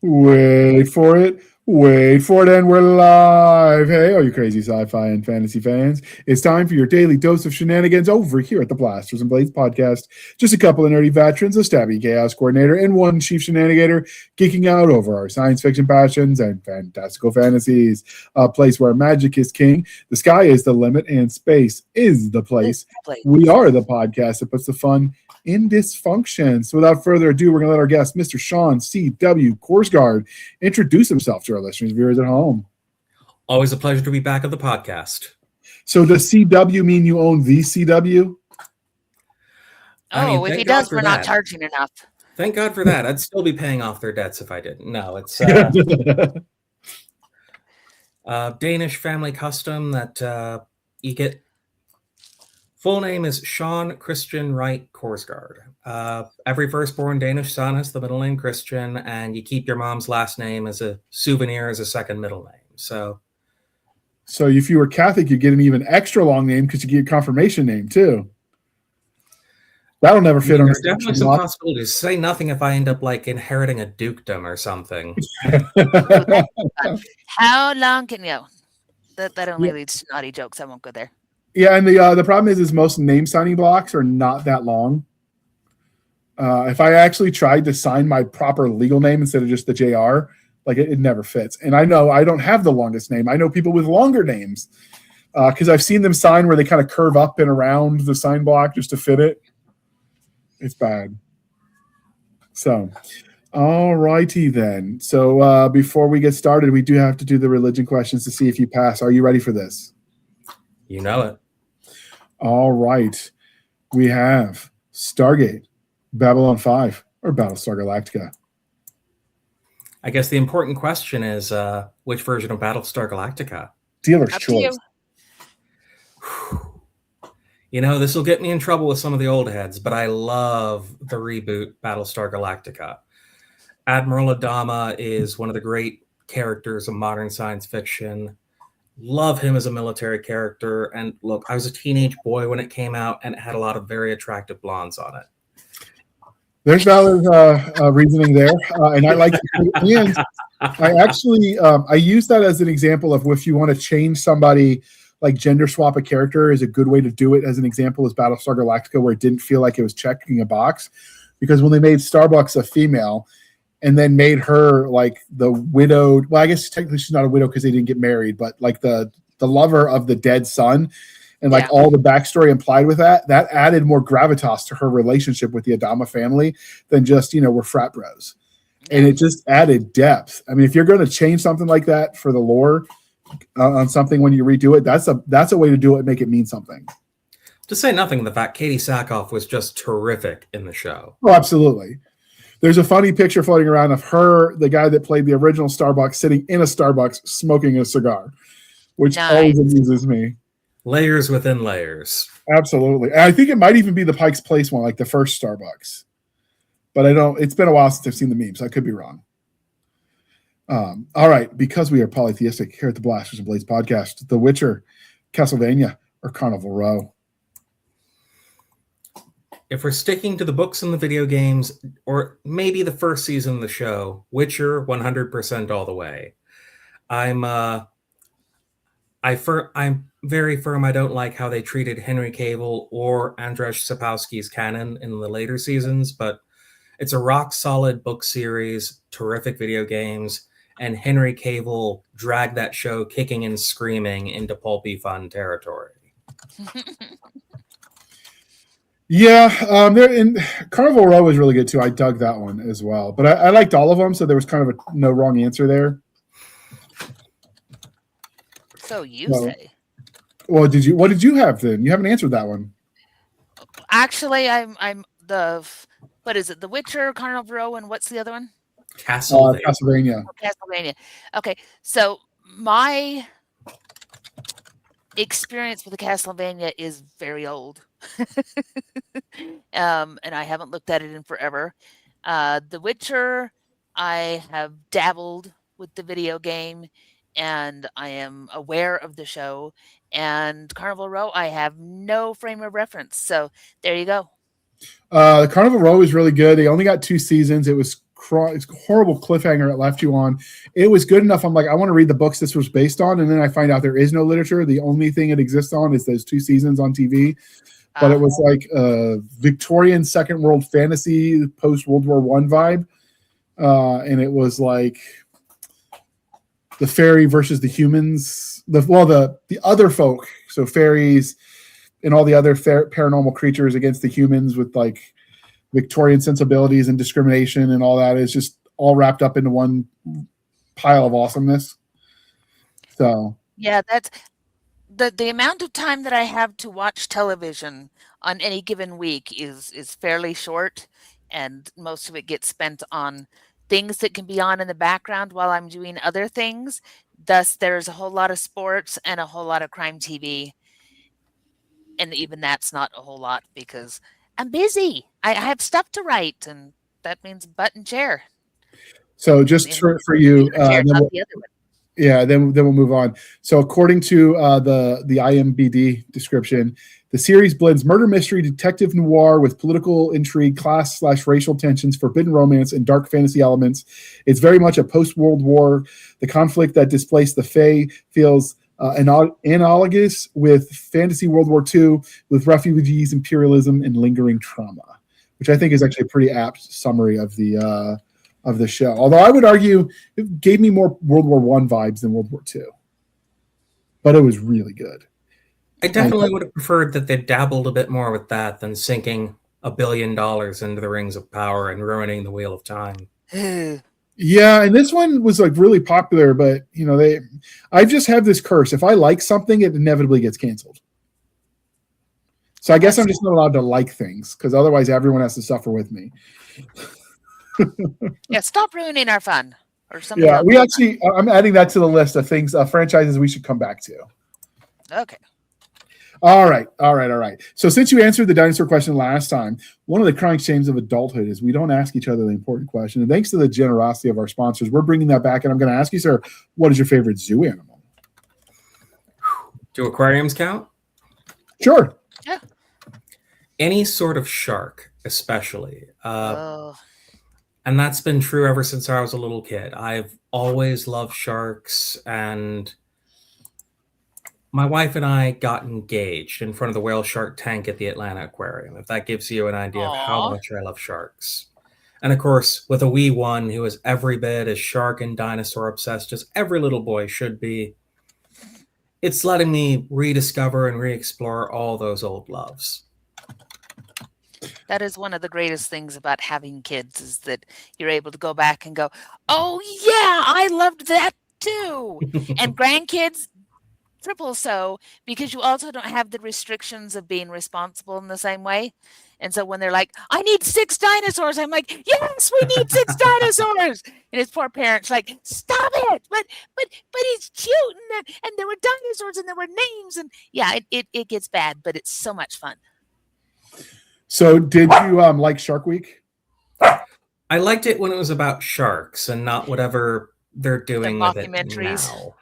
Wait for it. Wait for it, and we're live. Hey, all you crazy sci-fi and fantasy fans. It's time for your daily dose of shenanigans over here at the Blasters and Blades podcast. Just a couple of nerdy veterans, a stabby chaos coordinator, and one chief shenanigator geeking out over our science fiction passions and fantastical fantasies. A place where magic is king, the sky is the limit, and space is the place. We are the podcast that puts the fun in dysfunction. So without further ado, we're going to let our guest, Mr. Sean CW Korsgaard, introduce himself to our listeners and viewers at home. Always a pleasure to be back on the podcast. So does CW mean you own the CW? If he does, we're not charging enough. Thank God for that. I'd still be paying off their debts if I didn't. No, it's Danish family custom that you get. Full name is Sean Christian Wright Korsgaard. Every firstborn Danish son has the middle name Christian, and you keep your mom's last name as a souvenir as a second middle name. So if you were Catholic, you get an even extra long name because you get a confirmation name too. That'll never fit on. There's definitely some possibilities. Say nothing if I end up inheriting a dukedom or something. How long can you? That only leads to naughty jokes. I won't go there. Yeah, and the problem is most name signing blocks are not that long. If I actually tried to sign my proper legal name instead of just the JR, it never fits. And I know I don't have the longest name. I know people with longer names because I've seen them sign where they kind of curve up and around the sign block just to fit it. It's bad. So, all righty then. So before we get started, we do have to do the religion questions to see if you pass. Are you ready for this? You know it. All right. We have Stargate, Babylon 5, or Battlestar Galactica. I guess the important question is which version of Battlestar Galactica? Dealer's choice. This will get me in trouble with some of the old heads, but I love the reboot Battlestar Galactica. Admiral Adama is one of the great characters of modern science fiction. Love him as a military character. And look, I was a teenage boy when it came out, and it had a lot of very attractive blondes on it. There's valid reasoning there. And I like it. And I actually, I use that as an example of if you want to change somebody, gender swap a character is a good way to do it. As an example is Battlestar Galactica, where it didn't feel like it was checking a box. Because when they made Starbucks a female, and then made her the widowed. Well, I guess technically she's not a widow because they didn't get married, but the lover of the dead son, and all the backstory implied with that added more gravitas to her relationship with the Adama family than just we're frat bros, and it just added depth. I mean, if you're going to change something like that for the lore on something when you redo it, that's a way to do it and make it mean something. To say nothing of the fact, Katie Sackhoff was just terrific in the show. Oh, absolutely. There's a funny picture floating around of her, the guy that played the original Starbucks, sitting in a Starbucks smoking a cigar, which always amuses me. Layers within layers. Absolutely. And I think it might even be the Pike's Place one, the first Starbucks. But it's been a while since I've seen the memes. I could be wrong. All right. Because we are polytheistic here at the Blasters and Blades podcast, The Witcher, Castlevania, or Carnival Row. If we're sticking to the books and the video games, or maybe the first season of the show, Witcher 100% all the way. I'm very firm. I don't like how they treated Henry Cavill or Andrzej Sapkowski's canon in the later seasons, but it's a rock solid book series, terrific video games, and Henry Cavill dragged that show kicking and screaming into pulpy fun territory. Yeah, Carnival Row was really good too. I dug that one as well, but I liked all of them, so there was kind of a no wrong answer there. So you say? Well, what did you have then? You haven't answered that one. Actually, I'm the what is it? The Witcher, Carnival Row, and what's the other one? Castlevania. Castlevania. Okay, so my experience with the Castlevania is very old. And I haven't looked at it in forever. The Witcher, I have dabbled with the video game, and I am aware of the show. And Carnival Row, I have no frame of reference. So there you go. The Carnival Row is really good. They only got 2 seasons. It was it's a horrible cliffhanger it left you on. It was good enough. I'm like, I want to read the books this was based on, and then I find out there is no literature. The only thing it exists on is those 2 seasons on TV. But it was like a Victorian Second World fantasy, post World War I vibe, and it was like the fairy versus the humans. The other folk, so fairies and all the other paranormal creatures against the humans with like Victorian sensibilities and discrimination and all that is just all wrapped up into one pile of awesomeness. So yeah, that's the amount of time that I have to watch television on any given week is fairly short, and most of it gets spent on things that can be on in the background while I'm doing other things. Thus, there's a whole lot of sports and a whole lot of crime TV. And even that's not a whole lot because I'm busy. I have stuff to write, and that means butt and chair. So just for you, then we'll move on. So according to the IMDb description, the series blends murder mystery, detective noir with political intrigue, class/racial tensions, forbidden romance, and dark fantasy elements. It's very much a post-World War. The conflict that displaced the Fae feels analogous with fantasy World War II, with refugees, imperialism, and lingering trauma, which I think is actually a pretty apt summary of the show. Although I would argue it gave me more World War I vibes than World War II, but it was really good. I definitely would have preferred that they dabbled a bit more with that than sinking $1 billion into the Rings of Power and ruining the Wheel of Time. Yeah, and this one was like really popular, but I just have this curse. If I like something, it inevitably gets canceled. So I guess I'm just not allowed to like things because otherwise everyone has to suffer with me. Yeah, stop ruining our fun. Or something. Yeah, I'm adding that to the list of things, franchises we should come back to. Okay. All right. So since you answered the dinosaur question last time, one of the crying shames of adulthood is we don't ask each other the important question. And thanks to the generosity of our sponsors, we're bringing that back. And I'm going to ask you, sir, what is your favorite zoo animal? Do aquariums count? Sure. Yeah. Any sort of shark, especially. And that's been true ever since I was a little kid. I've always loved sharks, and my wife and I got engaged in front of the whale shark tank at the Atlanta Aquarium, if that gives you an idea of how much I love sharks. And of course, with a wee one who is every bit as shark and dinosaur obsessed as every little boy should be, it's letting me rediscover and re-explore all those old loves. That is one of the greatest things about having kids is that you're able to go back and go, oh, yeah, I loved that too. And grandkids, triple so, because you also don't have the restrictions of being responsible in the same way. And so when they're like, I need 6 dinosaurs, I'm like, yes, we need 6 dinosaurs. And his poor parents like, stop it. But he's cute. And there were dinosaurs and there were names. And yeah, it gets bad, but it's so much fun. So did you like Shark Week? I liked it when it was about sharks and not whatever they're doing with it now.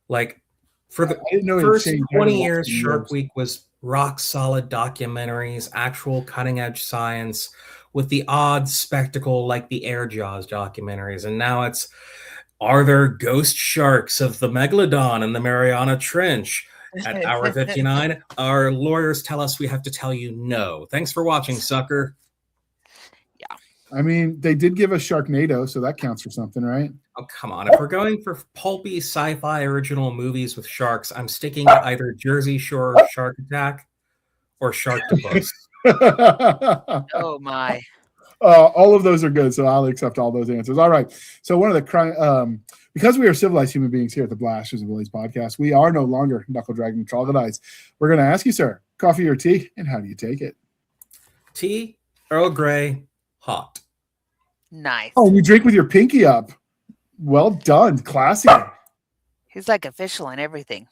Like, for the first 20 years, Shark Week was rock-solid documentaries, actual cutting-edge science, with the odd spectacle like the Air Jaws documentaries. And now it's, are there ghost sharks of the Megalodon and the Mariana Trench? At hour 59, our lawyers tell us we have to tell you no. Thanks for watching, sucker. Yeah. I mean, they did give us Sharknado, so that counts for something, right? Oh, come on. If we're going for pulpy sci-fi original movies with sharks, I'm sticking to either Jersey Shore Shark Attack or Sharktopus. Oh, my. All of those are good, so I'll accept all those answers. All right. So one of the because we are civilized human beings here at the Blasters and Willies podcast, we are no longer knuckle dragging troglodytes. We're going to ask you, sir, coffee or tea, and how do you take it? Tea, Earl Grey, hot. Nice. Oh, you drink with your pinky up. Well done. Classy. He's like official and everything.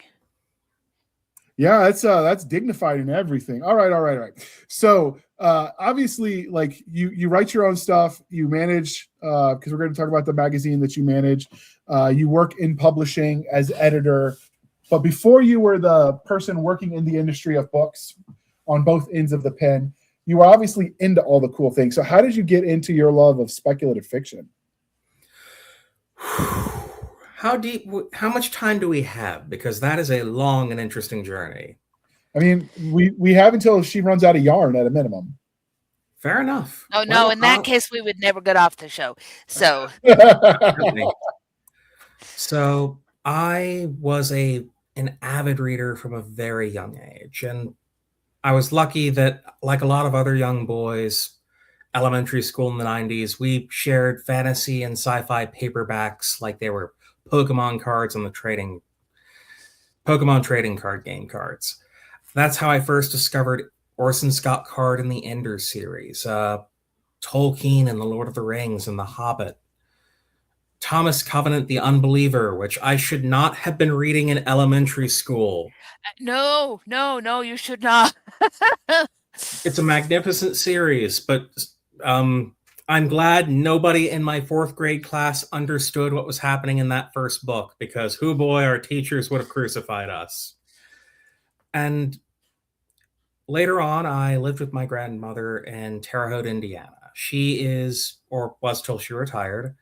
Yeah, that's dignified in everything. All right. So obviously, like you write your own stuff, you manage because we're going to talk about the magazine that you manage. You work in publishing as editor, but before you were the person working in the industry of books on both ends of the pen, you were obviously into all the cool things. So how did you get into your love of speculative fiction? How much time do we have? Because that is a long and interesting journey. I mean, we have until she runs out of yarn at a minimum. Fair enough. Oh, no, in that case, we would never get off the show. So, so I was an avid reader from a very young age. And I was lucky that, like a lot of other young boys, elementary school in the 90s, we shared fantasy and sci-fi paperbacks like they were Pokemon cards on the Pokemon trading card game cards. That's how I first discovered Orson Scott Card in the Ender series, Tolkien and the Lord of the Rings and the Hobbit, Thomas Covenant the Unbeliever, which I should not have been reading in elementary school. No, you should not. It's a magnificent series, but I'm glad nobody in my 4th grade class understood what was happening in that first book, because hoo boy, our teachers would have crucified us. And later on, I lived with my grandmother in Terre Haute, Indiana. She is, or was till she retired,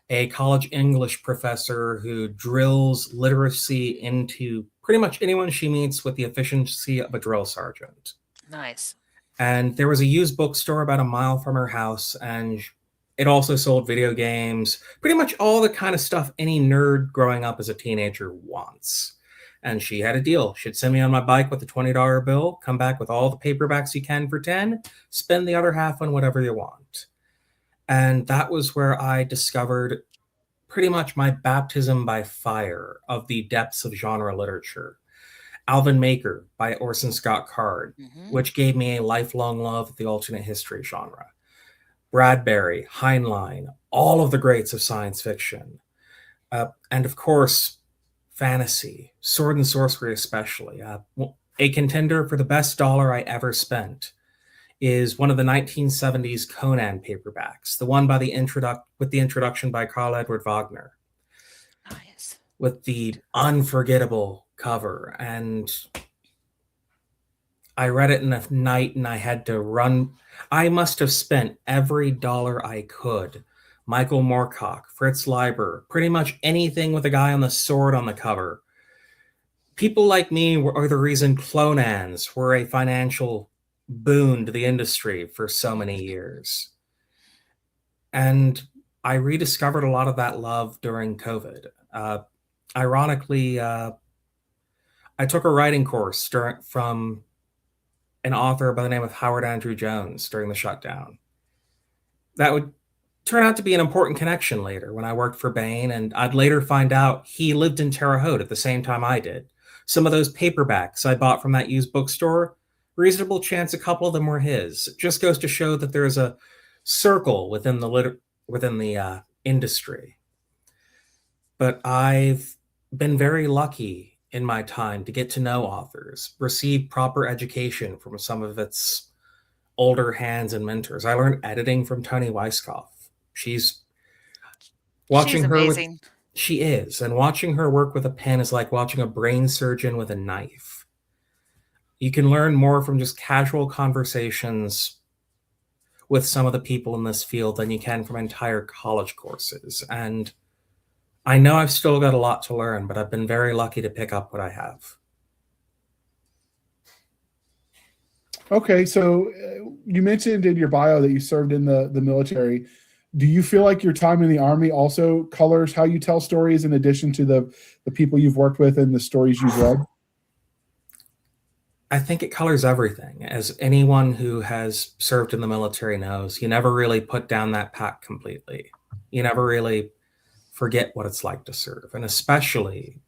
a college English professor who drills literacy into pretty much anyone she meets with the efficiency of a drill sergeant. Nice. And there was a used bookstore about a mile from her house, and it also sold video games, pretty much all the kind of stuff any nerd growing up as a teenager wants. And she had a deal. She'd send me on my bike with a $20 bill, come back with all the paperbacks you can for 10, spend the other half on whatever you want. And that was where I discovered pretty much my baptism by fire of the depths of genre literature. Alvin Maker by Orson Scott Card, which gave me a lifelong love of the alternate history genre. Bradbury, Heinlein, all of the greats of science fiction. And of course, fantasy, sword and sorcery especially. A contender for the best dollar I ever spent is one of the 1970s Conan paperbacks, the one by with the introduction by Karl Edward Wagner. Nice. With the unforgettable cover. And I read it in a night and I had to run. I must have spent every dollar I could. Michael Moorcock, Fritz Leiber, pretty much anything with a guy on the sword on the cover. People like me are the reason Clonans were a financial boon to the industry for so many years. And I rediscovered a lot of that love during COVID. Ironically, I took a writing course from an author by the name of Howard Andrew Jones during the shutdown. That would turn out to be an important connection later when I worked for Bain, and I'd later find out he lived in Terre Haute at the same time I did. Some of those paperbacks I bought from that used bookstore, reasonable chance a couple of them were his. It just goes to show that there's a circle within the industry. But I've been very lucky in my time to get to know authors, receive proper education from some of its older hands and mentors. I learned editing from Toni Weisskopf. She's amazing. She is. And watching her work with a pen is like watching a brain surgeon with a knife. You can learn more from just casual conversations with some of the people in this field than you can from entire college courses. And I know I've still got a lot to learn, but I've been very lucky to pick up what I have. Okay, so you mentioned in your bio that you served in the military. Do you feel like your time in the Army also colors how you tell stories in addition to the people you've worked with and the stories you've read? I think it colors everything. As anyone who has served in the military knows, you never really put down that pack completely. You never really forget what it's like to serve. And especially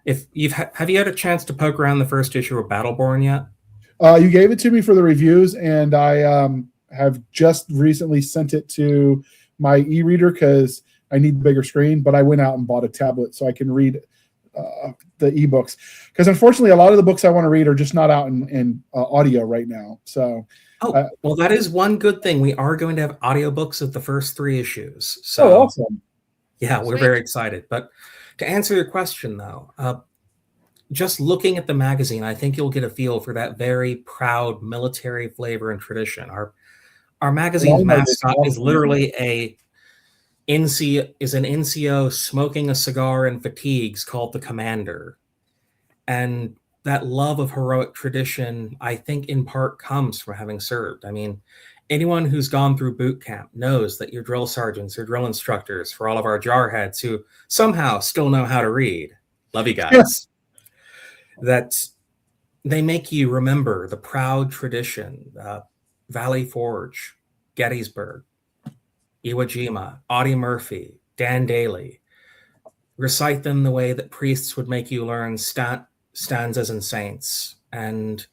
if have you had a chance to poke around the first issue of Battleborn yet? You gave it to me for the reviews, and I have just recently sent it to my e-reader because I need a bigger screen, but I went out and bought a tablet so I can read the ebooks, because unfortunately a lot of the books I want to read are just not out in audio right now. So well, that is one good thing. We are going to have audiobooks of the first 3 issues. So awesome. Yeah, we're very excited. But to answer your question though, just looking at the magazine, I think you'll get a feel for that very proud military flavor and tradition. Our magazine's mascot is literally an NCO smoking a cigar in fatigues called the Commander. And that love of heroic tradition, I think in part comes from having served. I mean, anyone who's gone through boot camp knows that your drill sergeants, your drill instructors, for all of our jarheads who somehow still know how to read, love you guys, that they make you remember the proud tradition, Valley Forge, Gettysburg, Iwo Jima, Audie Murphy, Dan Daly. Recite them the way that priests would make you learn stanzas and saints, and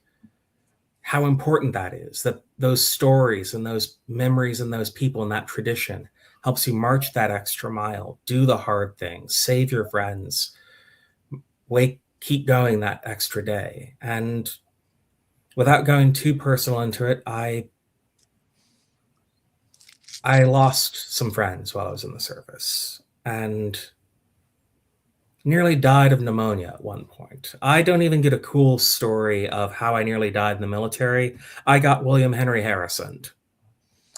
how important that is, that those stories and those memories and those people and that tradition helps you march that extra mile, do the hard things, save your friends, keep going that extra day. And without going too personal into it, I lost some friends while I was in the service and nearly died of pneumonia at one point. I don't even get a cool story of how I nearly died in the military. I got William Henry Harrisoned.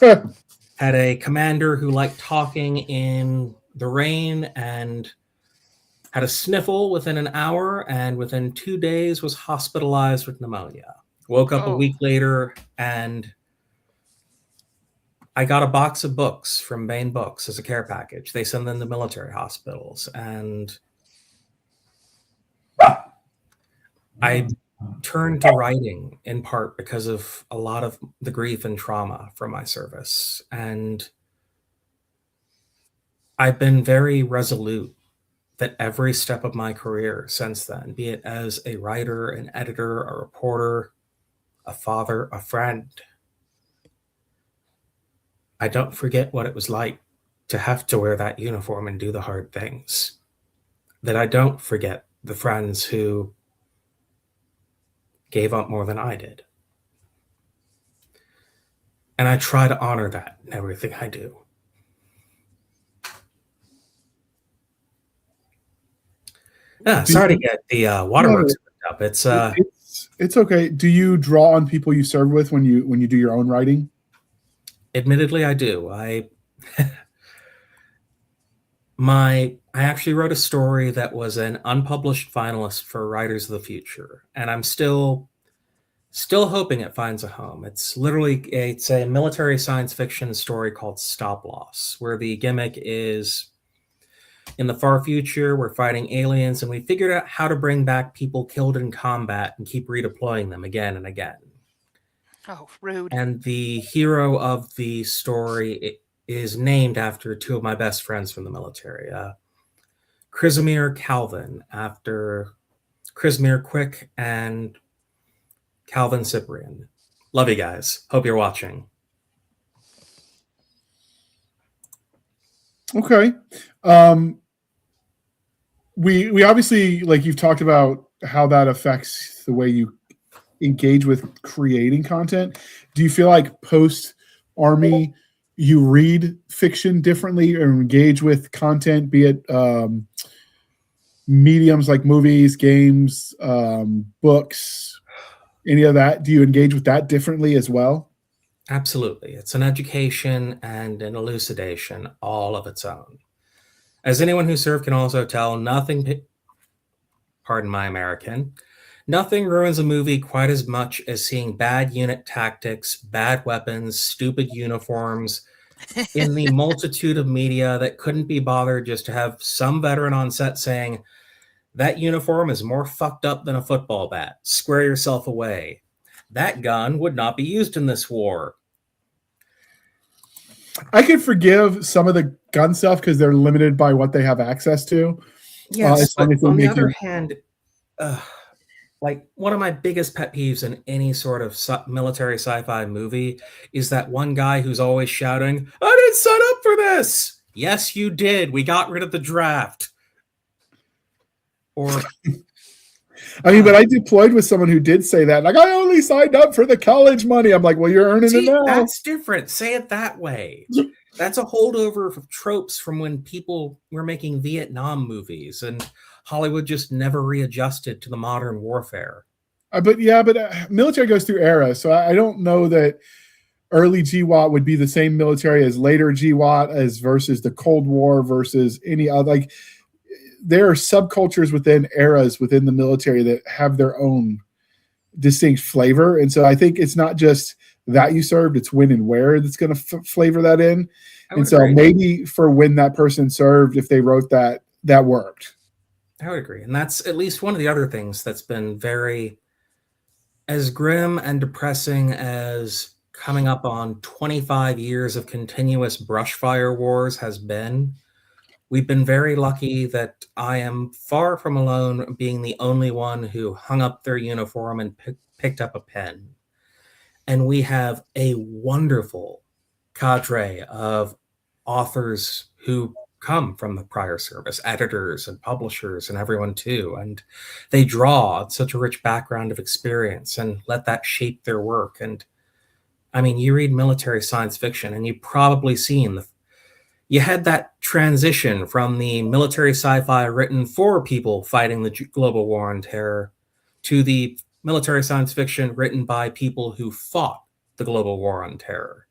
Had a commander who liked talking in the rain and had a sniffle within an hour, and within 2 days was hospitalized with pneumonia. Woke up a week later, and I got a box of books from Bain Books as a care package. They send them to military hospitals, and I turned to writing in part because of a lot of the grief and trauma from my service. And I've been very resolute that every step of my career since then, be it as a writer, an editor, a reporter, a father, a friend, I don't forget what it was like to have to wear that uniform and do the hard things. That I don't forget the friends who gave up more than I did. And I try to honor that in everything I do. Sorry to get the waterworks up. It's okay. Do you draw on people you serve with when you do your own writing? Admittedly, I do. I actually wrote a story that was an unpublished finalist for Writers of the Future, and I'm still hoping it finds a home. It's a military science fiction story called Stop Loss, where the gimmick is in the far future, we're fighting aliens, and we figured out how to bring back people killed in combat and keep redeploying them again and again. Oh, rude. And the hero of the story is named after two of my best friends from the military. Crisimir Calvin, after Crisimir Quick and Calvin Cyprian. Love you guys. Hope you're watching. Okay. We obviously, like, you've talked about how that affects the way you engage with creating content. Do you feel like post Army you read fiction differently or engage with content, be it mediums like movies, games, books, any of that? Do you engage with that differently as well? Absolutely. It's an education and an elucidation all of its own. As anyone who served can also tell, pardon my American, nothing ruins a movie quite as much as seeing bad unit tactics, bad weapons, stupid uniforms in the multitude of media that couldn't be bothered just to have some veteran on set saying, that uniform is more fucked up than a football bat. Square yourself away. That gun would not be used in this war. I could forgive some of the gun stuff because they're limited by what they have access to. Yes, but on the other hand, like one of my biggest pet peeves in any sort of military sci-fi movie is that one guy who's always shouting, I didn't sign up for this. Yes, you did. We got rid of the draft. Or I mean, but I deployed with someone who did say that. Like, I only signed up for the college money. I'm like, well, you're earning it now. That's different. Say it that way. That's a holdover of tropes from when people were making Vietnam movies, and Hollywood just never readjusted to the modern warfare. But military goes through eras, so I don't know that early GWOT would be the same military as later GWOT as versus the Cold War versus any other. Like, there are subcultures within eras within the military that have their own distinct flavor, and so I think it's not just that you served; it's when and where that's going to flavor that in. And so agree. maybe for when that person served, if they wrote that, that worked. I would agree, and that's at least one of the other things that's been very as grim and depressing as coming up on 25 years of continuous brushfire wars has been. We've been very lucky that I am far from alone being the only one who hung up their uniform and picked up a pen. And we have a wonderful cadre of authors who come from the prior service, editors and publishers and everyone too. And they draw such a rich background of experience and let that shape their work. And I mean, you read military science fiction and you've probably seen you had that transition from the military sci-fi written for people fighting the global war on terror to the military science fiction written by people who fought the global war on terror.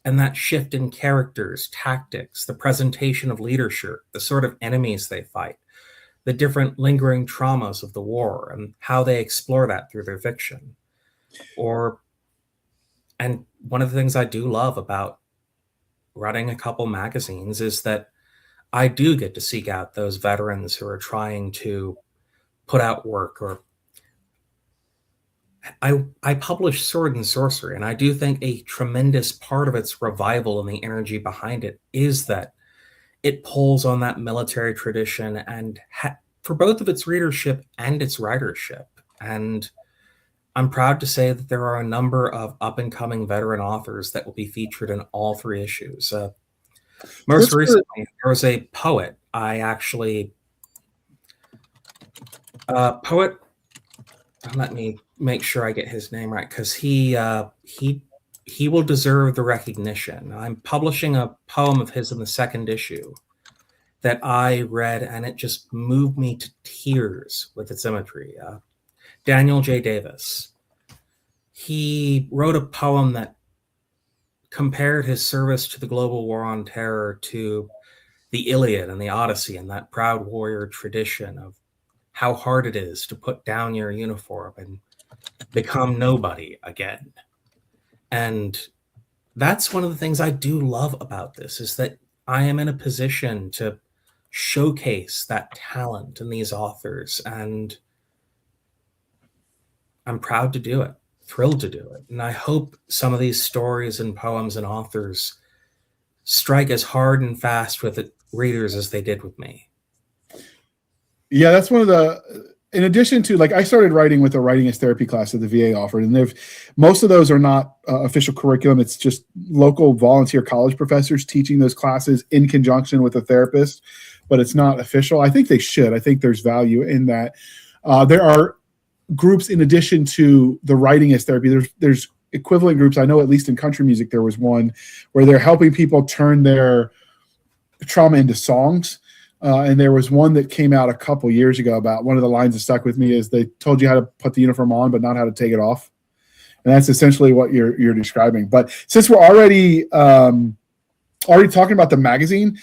And that shift in characters, tactics, the presentation of leadership, the sort of enemies they fight, the different lingering traumas of the war and how they explore that through their fiction. And one of the things I do love about running a couple magazines is that I do get to seek out those veterans who are trying to put out work. Or I publish Sword and Sorcery, and I do think a tremendous part of its revival and the energy behind it is that it pulls on that military tradition and for both of its readership and its writership. And I'm proud to say that there are a number of up-and-coming veteran authors that will be featured in all 3 issues. Most recently, there was a poet. Let me make sure I get his name right, because he will deserve the recognition. I'm publishing a poem of his in the 2nd issue that I read, and it just moved me to tears with its imagery. Daniel J. Davis. He wrote a poem that compared his service to the global war on terror to the Iliad and the Odyssey and that proud warrior tradition of how hard it is to put down your uniform and become nobody again. And that's one of the things I do love about this, is that I am in a position to showcase that talent in these authors, and I'm proud to do it, thrilled to do it. And I hope some of these stories and poems and authors strike as hard and fast with readers as they did with me. Yeah, that's one of the, in addition to, like, I started writing with a writing as therapy class that the VA offered, and most of those are not official curriculum. It's just local volunteer college professors teaching those classes in conjunction with a therapist, but it's not official. I think they should. I think there's value in that. There are groups in addition to the writing as therapy. There's equivalent groups. I know at least in country music there was one where they're helping people turn their trauma into songs. And there was one that came out a couple years ago about, one of the lines that stuck with me is, they told you how to put the uniform on, but not how to take it off. And that's essentially what you're describing. But since we're already talking about the magazine,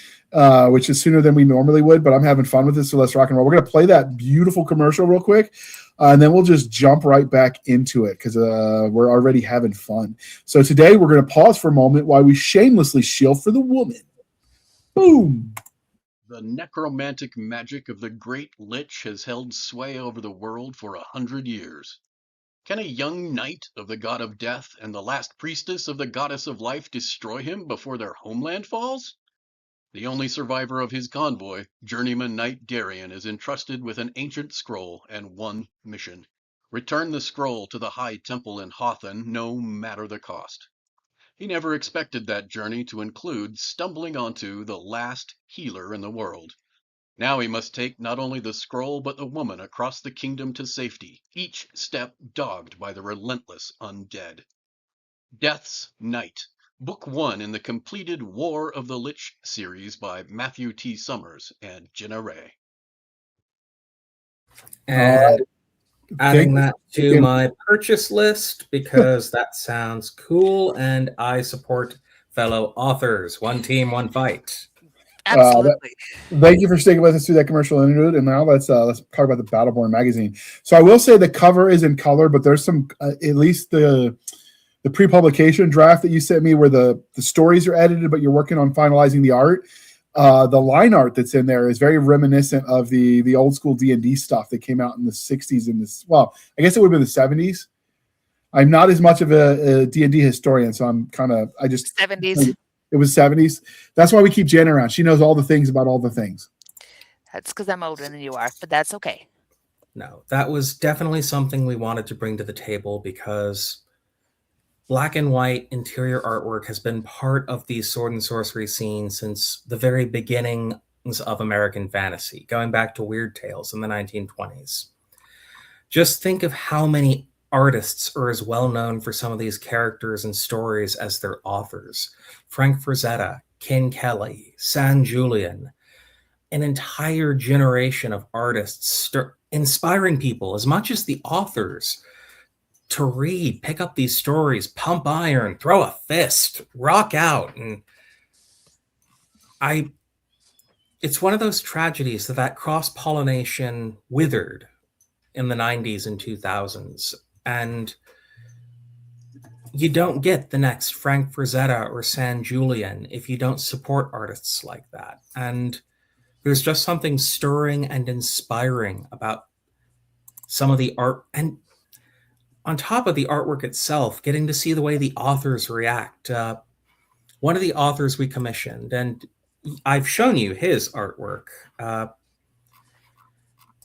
which is sooner than we normally would, but I'm having fun with this, so let's rock and roll. We're going to play that beautiful commercial real quick, and then we'll just jump right back into it, because we're already having fun. So today we're going to pause for a moment while we shamelessly shield for the woman. Boom. The necromantic magic of the Great Lich has held sway over the world for 100 years. Can a young knight of the god of death and the last priestess of the goddess of life destroy him before their homeland falls? The only survivor of his convoy, journeyman knight Darian, is entrusted with an ancient scroll and one mission: return the scroll to the High Temple in Hothan, no matter the cost. He never expected that journey to include stumbling onto the last healer in the world. Now he must take not only the scroll but the woman across the kingdom to safety, each step dogged by the relentless undead. Death's Knight, Book 1 in the completed War of the Lich series by Matthew T. Summers and Jenna Ray. And adding Thank that to my purchase list because that sounds cool, and I support fellow authors. One team, one fight. Absolutely. Thank you for sticking with us through that commercial interlude. And now let's talk about the Battleborn magazine. So I will say the cover is in color, but there's some at least the pre-publication draft that you sent me where the stories are edited, but you're working on finalizing the art. The line art that's in there is very reminiscent of the old school D&D stuff that came out in the 60s and this. Well, I guess it would have been the 70s. I'm not as much of a D&D historian, so I'm kind of, 70s. It was 70s. That's why we keep Jen around. She knows all the things about all the things. That's because I'm older than you are, but that's okay. No, that was definitely something we wanted to bring to the table because black and white interior artwork has been part of the sword and sorcery scene since the very beginnings of American fantasy, going back to Weird Tales in the 1920s. Just think of how many artists are as well known for some of these characters and stories as their authors. Frank Frazetta, Ken Kelly, San Julian, an entire generation of artists inspiring people as much as the authors to read, pick up these stories, pump iron, throw a fist, rock out. And it's one of those tragedies that cross-pollination withered in the 90s and 2000s. And you don't get the next Frank Frazetta or San Julian if you don't support artists like that. And there's just something stirring and inspiring about some of the art. And on top of the artwork itself, getting to see the way the authors react. One of the authors we commissioned, and I've shown you his artwork.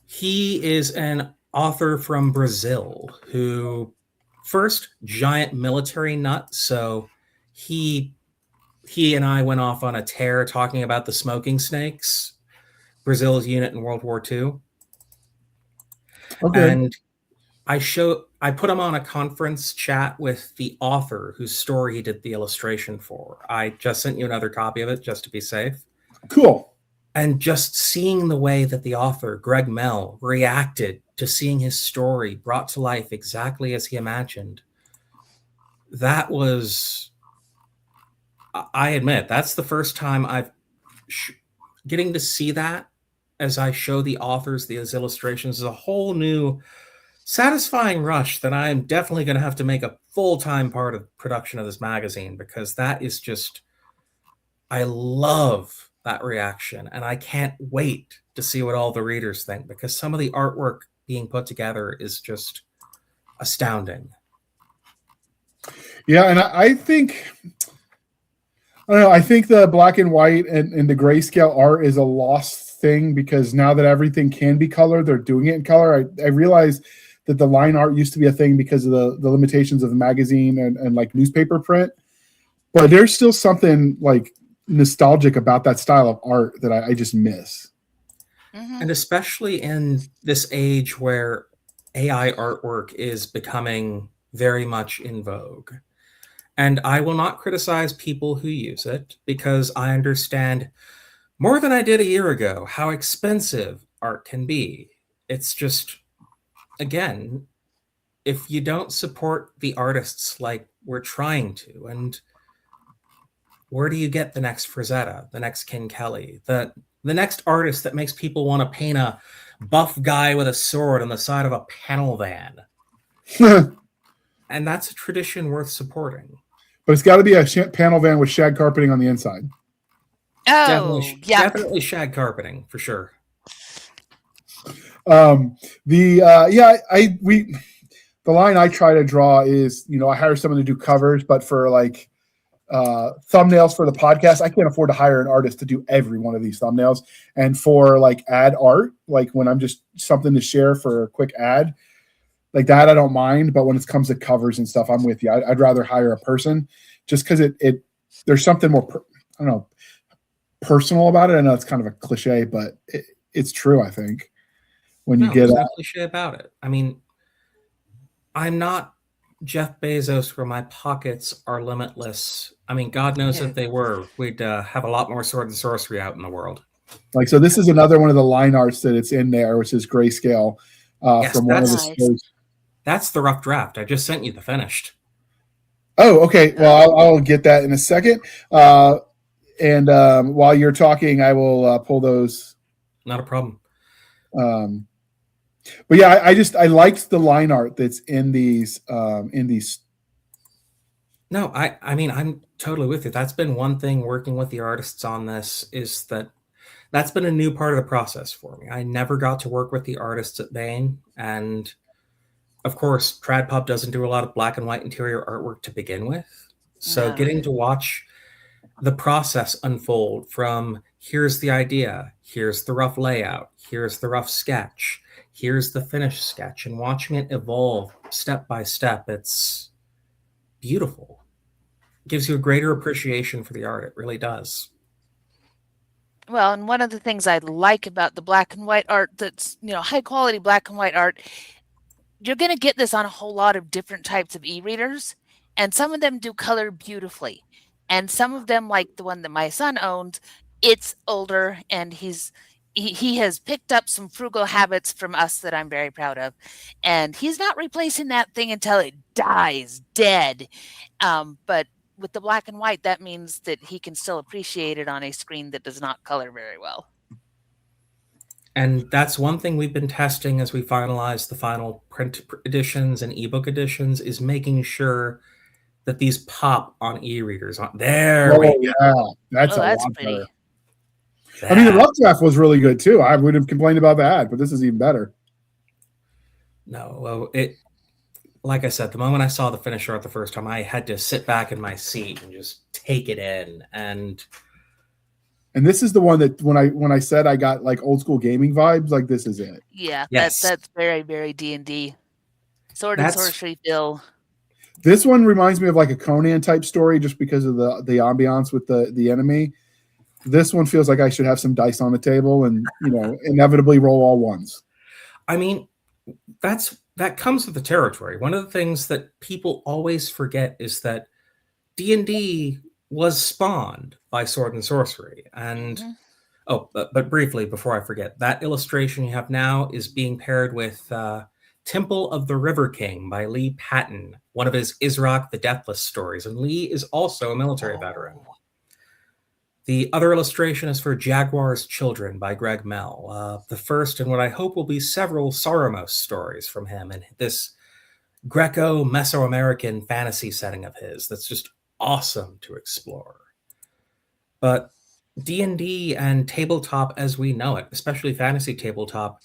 He is an author from Brazil who, first, giant military nut. So he and I went off on a tear talking about the smoking snakes, Brazil's unit in World War II. Okay. And I put him on a conference chat with the author whose story he did the illustration for. I just sent you another copy of it just to be safe. Cool. And just seeing the way that the author, Greg Mell, reacted to seeing his story brought to life exactly as he imagined, that was, I admit, that's the first time I've getting to see that as I show the authors these illustrations is a whole new satisfying rush that I am definitely going to have to make a full-time part of production of this magazine, because that is just, I love that reaction, and I can't wait to see what all the readers think, because some of the artwork being put together is just astounding. Yeah, and I think, I don't know, I think the black and white and the grayscale art is a lost thing, because now that everything can be color, they're doing it in color. I realize that the line art used to be a thing because of the limitations of the magazine and like newspaper print, but there's still something like nostalgic about that style of art that I just miss. Mm-hmm. And especially in this age where AI artwork is becoming very much in vogue. And I will not criticize people who use it, because I understand more than I did a year ago how expensive art can be. It's just, again, if you don't support the artists like we're trying to, and where do you get the next Frazetta, the next Ken Kelly, the next artist that makes people want to paint a buff guy with a sword on the side of a panel van? And that's a tradition worth supporting. But it's got to be a panel van with shag carpeting on the inside. Oh, definitely shag carpeting for sure. The line I try to draw is, I hire someone to do covers, but for like thumbnails for the podcast, I can't afford to hire an artist to do every one of these thumbnails. And for like ad art, like when I'm just something to share for a quick ad, like that, I don't mind. But when it comes to covers and stuff, I'm with you. I'd rather hire a person, just because there's something more, I don't know, personal about it. I know it's kind of a cliche, but it's true, I think. When you get no cliche about it. I mean, I'm not Jeff Bezos where my pockets are limitless. I mean, God knows if they were, we'd have a lot more sword and sorcery out in the world. Like, so this is another one of the line arts that it's in there, which is grayscale Yes, from one of the Nice. stories. That's the rough draft. I just sent you the finished. Oh, okay. Well, I'll get that in a second. And while you're talking, I will pull those. Not a problem. But yeah, I liked the line art that's in these. No, I mean, I'm totally with you. That's been one thing working with the artists on this is that's been a new part of the process for me. I never got to work with the artists at Bane. And of course, TradPub doesn't do a lot of black and white interior artwork to begin with. So No. getting to watch the process unfold from here's the idea, here's the rough layout, here's the rough sketch, here's the finished sketch, and watching it evolve step by step, it's beautiful. It gives you a greater appreciation for the art. It really does. Well, and one of the things I like about the black and white art that's, high quality black and white art, you're going to get this on a whole lot of different types of e-readers, and some of them do color beautifully. And some of them, like the one that my son owns, it's older, and he has picked up some frugal habits from us that I'm very proud of. And he's not replacing that thing until it dies dead. But with the black and white, that means that he can still appreciate it on a screen that does not color very well. And that's one thing we've been testing as we finalize the final print editions and ebook editions is making sure that these pop on e-readers. There we go. Yeah, that's a that's lot pretty. better. I mean, the rough draft was really good too. I would have complained about that, but this is even better. No, well, like I said, the moment I saw the finished art the first time, I had to sit back in my seat and just take it in. And this is the one that when I said I got like old school gaming vibes, like this is it. Yeah, yes. that's very, very D&D. Sword and sorcery feel. This one reminds me of like a Conan type story just because of the ambiance with the enemy. This one feels like I should have some dice on the table and, inevitably roll all ones. I mean, that comes with the territory. One of the things that people always forget is that D&D was spawned by sword and sorcery. And but briefly before I forget, that illustration you have now is being paired with Temple of the River King by Lee Patton, one of his Israk the Deathless stories. And Lee is also a military veteran. The other illustration is for Jaguar's Children by Greg Mell, the first in what I hope will be several Soramos stories from him and this Greco-Mesoamerican fantasy setting of his that's just awesome to explore. But D&D and tabletop as we know it, especially fantasy tabletop,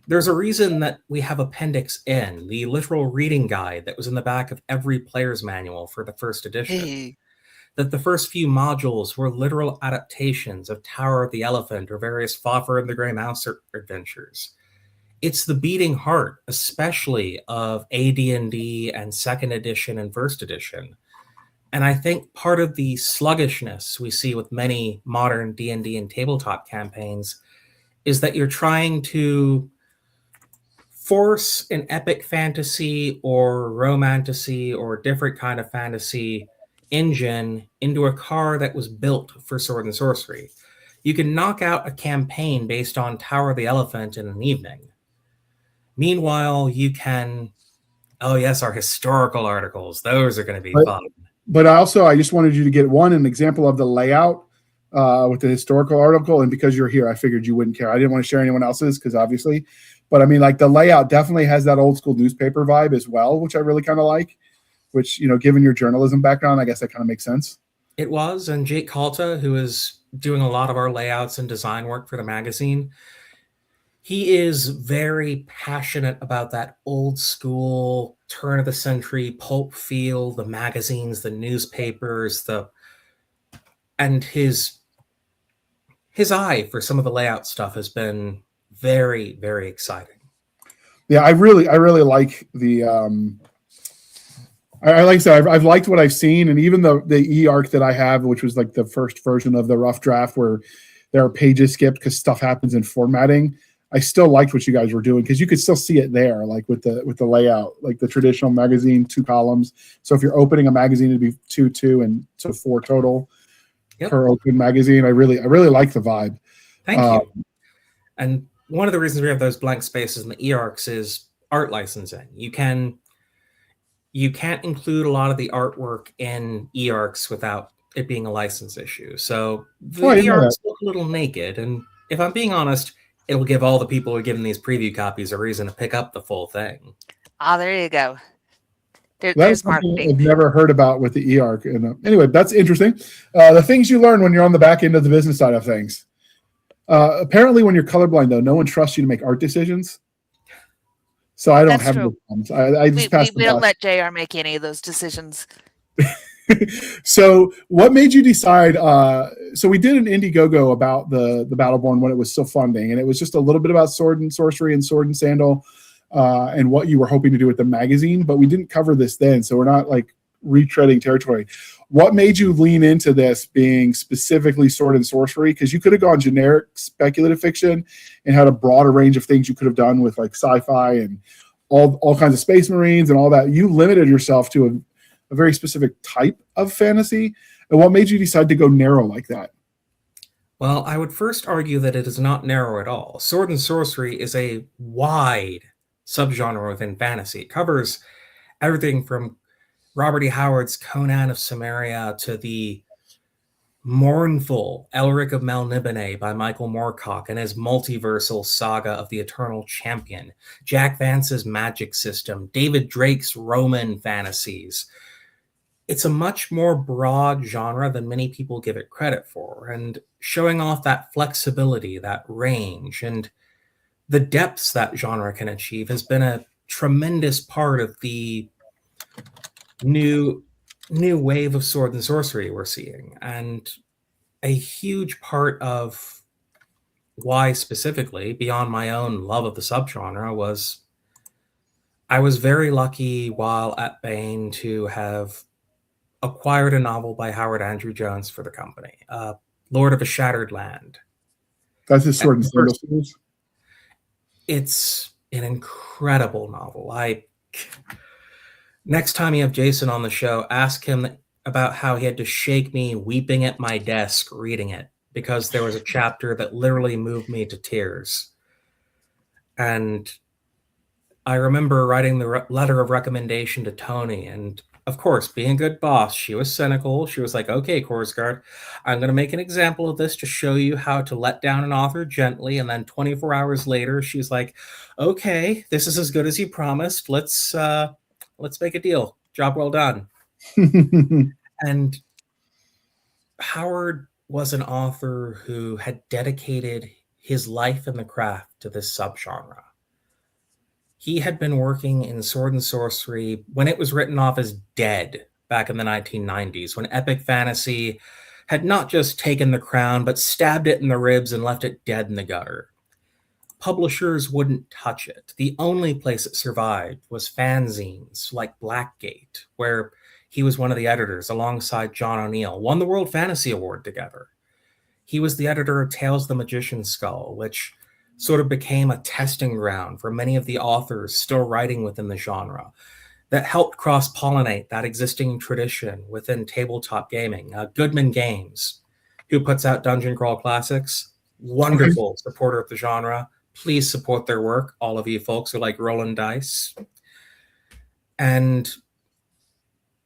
there's a reason that we have Appendix N, the literal reading guide that was in the back of every player's manual for the first edition. Hey. That the first few modules were literal adaptations of Tower of the Elephant or various Fafnir and the Grey Mouse adventures. It's the beating heart, especially of AD&D and second edition and first edition. And I think part of the sluggishness we see with many modern D&D and tabletop campaigns is that you're trying to force an epic fantasy or romantasy or different kind of fantasy engine into a car that was built for sword and sorcery. You can knock out a campaign based on Tower of the Elephant in an evening. Meanwhile, you can, our historical articles. Those are going to be fun. But I just wanted you to get an example of the layout with the historical article. And because you're here, I figured you wouldn't care. I didn't want to share anyone else's because obviously, but I mean, like the layout definitely has that old school newspaper vibe as well, which I really kind of like, which, given your journalism background, I guess that kind of makes sense. It was. And Jake Calta, who is doing a lot of our layouts and design work for the magazine, he is very passionate about that old school turn of the century pulp feel, the magazines, the newspapers, and his eye for some of the layout stuff has been very, very exciting. Yeah, I really like the like I said, I've liked what I've seen, and even the e-arc that I have, which was like the first version of the rough draft where there are pages skipped because stuff happens in formatting. I still liked what you guys were doing because you could still see it there, like with the layout, like the traditional magazine, 2 columns. So if you're opening a magazine, it'd be 2, and so 4 total per open magazine. I really like the vibe. Thank you. And one of the reasons we have those blank spaces in the eArcs is art licensing. You can't include a lot of the artwork in eArcs without it being a license issue. So the eArcs look a little naked, and if I'm being honest, it'll give all the people who are given these preview copies a reason to pick up the full thing. Ah, there you go. That's something I've never heard about with the eArc. And anyway, that's interesting. The things you learn when you're on the back end of the business side of things. Apparently, when you're colorblind, though, no one trusts you to make art decisions. So I don't have those problems. I just we don't let JR make any of those decisions. So what made you decide? So we did an Indiegogo about the Battleborn when it was still funding, and it was just a little bit about sword and sorcery and sword and sandal, and what you were hoping to do with the magazine, but we didn't cover this then, so we're not like retreading territory. What made you lean into this being specifically sword and sorcery? Because you could have gone generic speculative fiction and had a broader range of things you could have done with like sci-fi and all kinds of space marines and all that. You limited yourself to a very specific type of fantasy. And what made you decide to go narrow like that? Well, I would first argue that it is not narrow at all. Sword and sorcery is a wide subgenre within fantasy. It covers everything from Robert E. Howard's Conan of Cimmeria to the mournful Elric of Melniboné by Michael Moorcock and his multiversal saga of the Eternal Champion, Jack Vance's Magic System, David Drake's Roman fantasies. It's a much more broad genre than many people give it credit for, and showing off that flexibility, that range, and the depths that genre can achieve has been a tremendous part of the new wave of sword and sorcery we're seeing. And a huge part of why specifically, beyond my own love of the subgenre, was I was very lucky while at Bain to have acquired a novel by Howard Andrew Jones for the company, Lord of a Shattered Land. That's his sword and sandal series? It's an incredible novel. Next time you have Jason on the show, ask him about how he had to shake me weeping at my desk reading it, because there was a chapter that literally moved me to tears. And I remember writing the letter of recommendation to Tony, and of course, being a good boss, she was cynical. She was like, okay, Korsgaard, I'm going to make an example of this to show you how to let down an author gently. And then 24 hours later, she's like, okay, this is as good as you promised. Let's make a deal. Job well done. And Howard was an author who had dedicated his life in the craft to this subgenre. He had been working in sword and sorcery when it was written off as dead back in the 1990s, when epic fantasy had not just taken the crown, but stabbed it in the ribs and left it dead in the gutter. Publishers wouldn't touch it. The only place it survived was fanzines like Blackgate, where he was one of the editors alongside John O'Neill, won the World Fantasy Award together. He was the editor of Tales of the Magician's Skull, which sort of became a testing ground for many of the authors still writing within the genre, that helped cross-pollinate that existing tradition within tabletop gaming. Goodman Games, who puts out Dungeon Crawl Classics, wonderful supporter of the genre. Please support their work, all of you folks who like rolling dice. And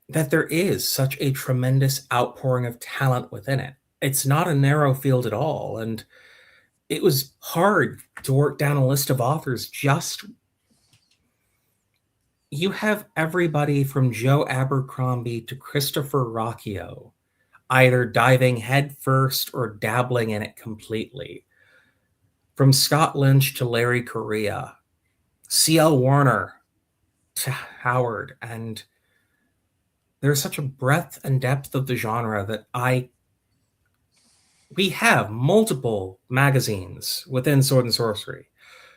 that there is such a tremendous outpouring of talent within it. It's not a narrow field at all, and it was hard to work down a list of authors. You have everybody from Joe Abercrombie to Christopher Rocchio, either diving headfirst or dabbling in it completely. From Scott Lynch to Larry Correia, C.L. Warner to Howard, and there's such a breadth and depth of the genre that we have multiple magazines within Sword and Sorcery.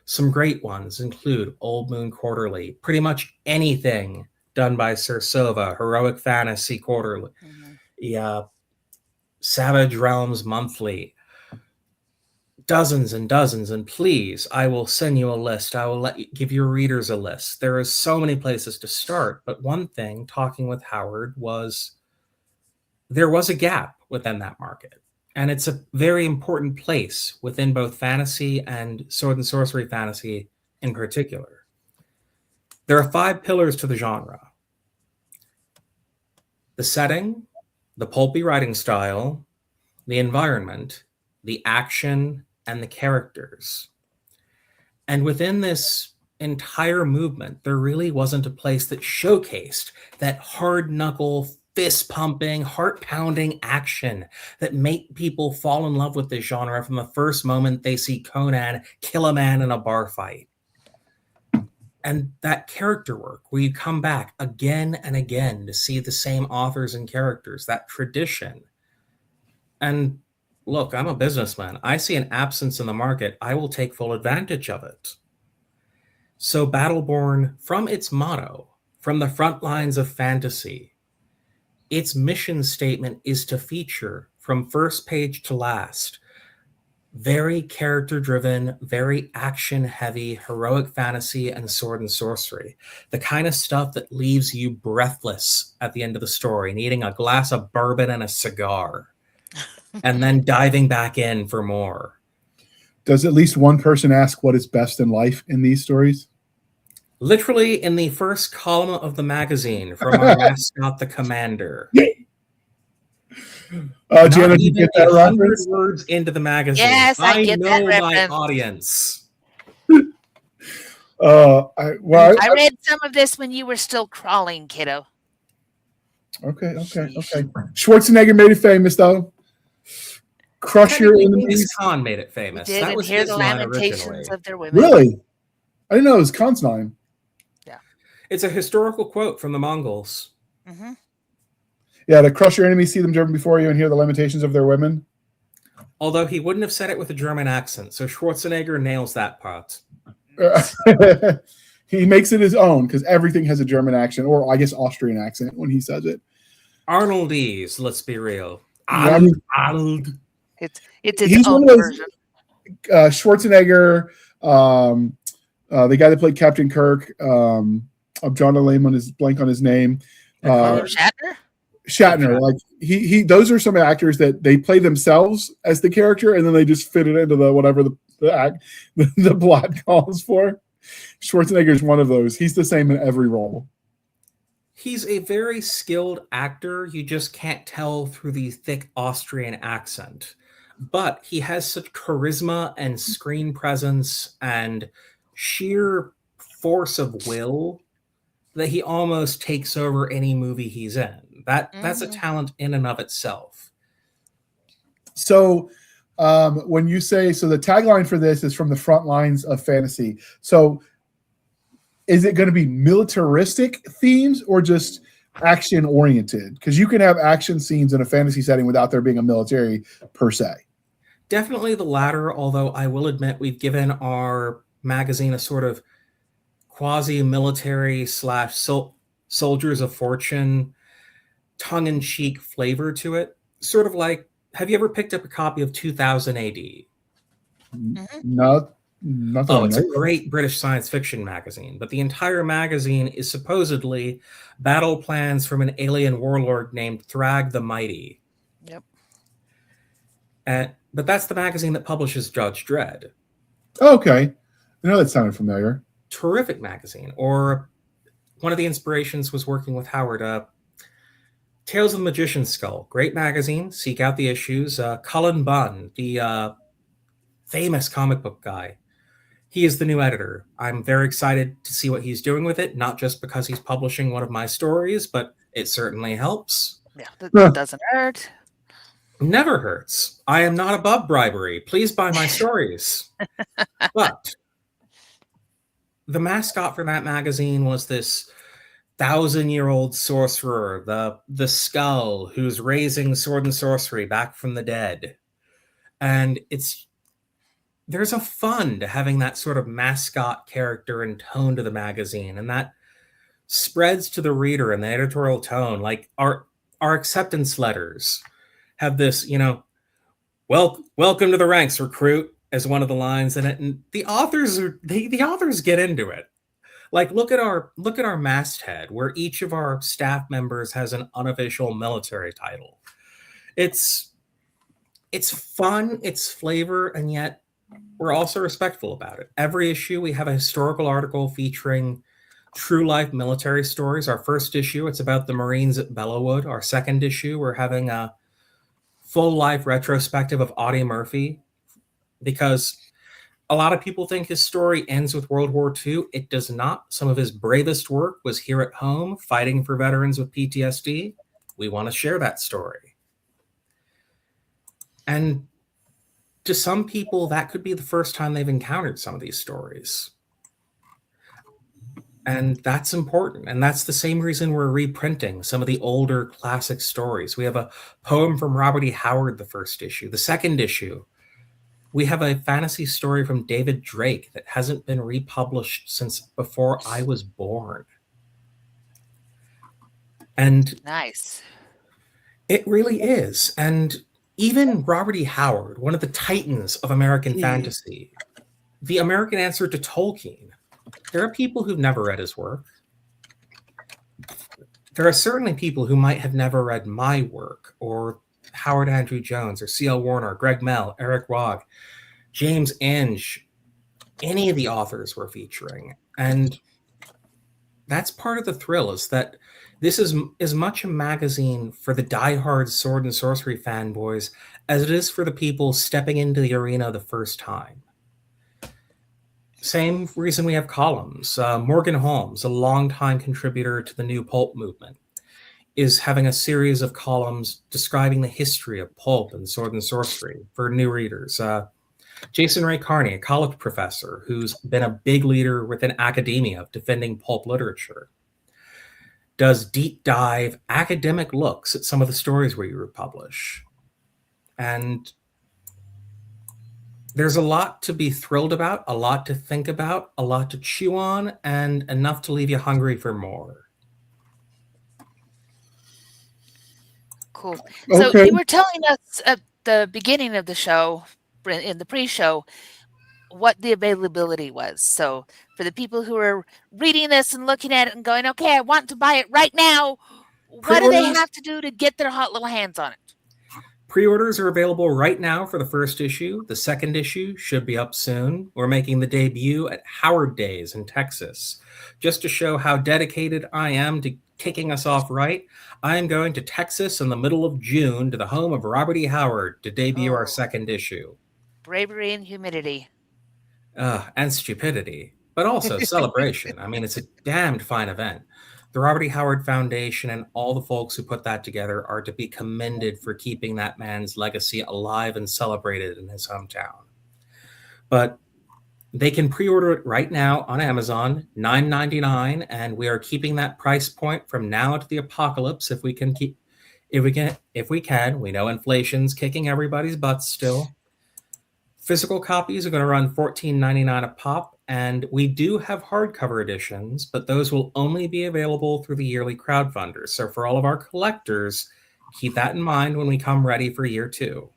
Some great ones include Old Moon Quarterly, pretty much anything done by Sir Sova, Heroic Fantasy Quarterly, Savage Realms Monthly. dozens and dozens, and please, I will send you a list. I will give your readers a list. There are so many places to start, but one thing, talking with Howard, was there was a gap within that market. And it's a very important place within both fantasy and sword and sorcery fantasy in particular. There are 5 pillars to the genre: the setting, the pulpy writing style, the environment, the action, and the characters. And within this entire movement, there really wasn't a place that showcased that hard knuckle, fist pumping, heart pounding action that made people fall in love with this genre from the first moment they see Conan kill a man in a bar fight. And that character work, where you come back again and again to see the same authors and characters, that tradition. And look, I'm a businessman. I see an absence in the market. I will take full advantage of it. So Battleborn, from its motto, from the front lines of fantasy, its mission statement is to feature, from first page to last, very character-driven, very action-heavy, heroic fantasy and sword and sorcery. The kind of stuff that leaves you breathless at the end of the story, needing a glass of bourbon and a cigar, and then diving back in for more. Does at least one person ask what is best in life in these stories? Literally in the first column of the magazine, from our mascot, the Commander. Janet, you get that 100 reference? words into the magazine. Yes, I get that know my reference. audience. I read some of this when you were still crawling, kiddo. Okay. Schwarzenegger made it famous, though. Crush your enemies. Genghis Khan made it famous. Did, That and was hear his the line lamentations originally. of their women. Really? I didn't know it was Khan's line. It's a historical quote from the Mongols. Mm-hmm. Yeah, to crush your enemies, see them driven before you, and hear the lamentations of their women. Although he wouldn't have said it with a German accent, so Schwarzenegger nails that part. He makes it his own, because everything has a German accent, or I guess Austrian accent when he says it. Arnoldese, let's be real. Yeah, I mean, Arnold. It's its own version. Schwarzenegger, the guy that played Captain Kirk, I'm drawing a name on his blank on his name. Shatner? Shatner, like he those are some actors that they play themselves as the character, and then they just fit it into the whatever the plot calls for. Schwarzenegger is one of those. He's the same in every role. He's a very skilled actor. You just can't tell through the thick Austrian accent. But he has such charisma and screen presence and sheer force of will that he almost takes over any movie he's in. That's a talent in and of itself. So when you say, so the tagline for this is from the front lines of fantasy. So is it going to be militaristic themes or just action oriented? Because you can have action scenes in a fantasy setting without there being a military per se. Definitely the latter, although I will admit we've given our magazine a sort of quasi-military / soldiers of fortune tongue-in-cheek flavor to it. Sort of like, have you ever picked up a copy of 2000 AD? No. Oh, it's a great British science fiction magazine, but the entire magazine is supposedly battle plans from an alien warlord named Thrag the Mighty. Yep. But that's the magazine that publishes Judge Dredd. Oh, okay. I know that sounded familiar. Terrific magazine. Or one of the inspirations was working with Howard. Tales of the Magician's Skull. Great magazine. Seek out the issues. Cullen Bunn, the famous comic book guy. He is the new editor. I'm very excited to see what he's doing with it, not just because he's publishing one of my stories, but it certainly helps. Yeah, that doesn't hurt. Never hurts. I am not above bribery. Please buy my stories. But the mascot for that magazine was this 1,000-year-old sorcerer, the skull, who's raising sword and sorcery back from the dead. And there's a fun to having that sort of mascot character and tone to the magazine, and that spreads to the reader in the editorial tone. Like our acceptance letters have this, welcome to the ranks, recruit, as one of the lines in it, and the authors get into it. Like look at our masthead, where each of our staff members has an unofficial military title. It's fun, it's flavor, and yet we're also respectful about it. Every issue we have a historical article featuring true life military stories. Our first issue, it's about the Marines at Bellawood. Our second issue, we're having a full life retrospective of Audie Murphy, because a lot of people think his story ends with World War II. It does not. Some of his bravest work was here at home, fighting for veterans with PTSD. We want to share that story. And to some people, that could be the first time they've encountered some of these stories. And that's important. And that's the same reason we're reprinting some of the older classic stories. We have a poem from Robert E. Howard, the first issue. The second issue, we have a fantasy story from David Drake that hasn't been republished since before I was born. And Nice. It really is. And even Robert E. Howard, one of the titans of American fantasy, the American answer to Tolkien, there are people who've never read his work. There are certainly people who might have never read my work, or Howard Andrew Jones, or C.L. Warner, Greg Mell, Eric Wog, James Inge, any of the authors we're featuring. And that's part of the thrill, is that this is as much a magazine for the diehard sword and sorcery fanboys as it is for the people stepping into the arena the first time. Same reason we have columns. Morgan Holmes, a longtime contributor to the new pulp movement, is having a series of columns describing the history of pulp and sword and sorcery for new readers. Jason Ray Carney, a college professor who's been a big leader within academia of defending pulp literature, does deep dive academic looks at some of the stories we republish. And there's a lot to be thrilled about, a lot to think about, a lot to chew on, and enough to leave you hungry for more. Cool. So Okay. you were telling us at the beginning of the show, in the pre-show, what the availability was. So for the people who are reading this and looking at it and going, okay, I want to buy it right now, what do they have to do to get their hot little hands on it? Pre-orders are available right now for the first issue. The second issue should be up soon. We're making the debut at Howard Days in Texas. Just to show how dedicated I am to kicking us off right, I am going to Texas in the middle of June, to the home of Robert E. Howard, to debut our second issue. Bravery and humidity. And stupidity, but also celebration. I mean, it's a damned fine event. The Robert E. Howard Foundation and all the folks who put that together are to be commended for keeping that man's legacy alive and celebrated in his hometown. But they can pre-order it right now on Amazon, $9.99, and we are keeping that price point from now to the apocalypse if we can. We know inflation's kicking everybody's butts still. Physical copies are going to run $14.99 a pop, and we do have hardcover editions, but those will only be available through the yearly crowdfunders. So for all of our collectors, keep that in mind when we come ready for year 2.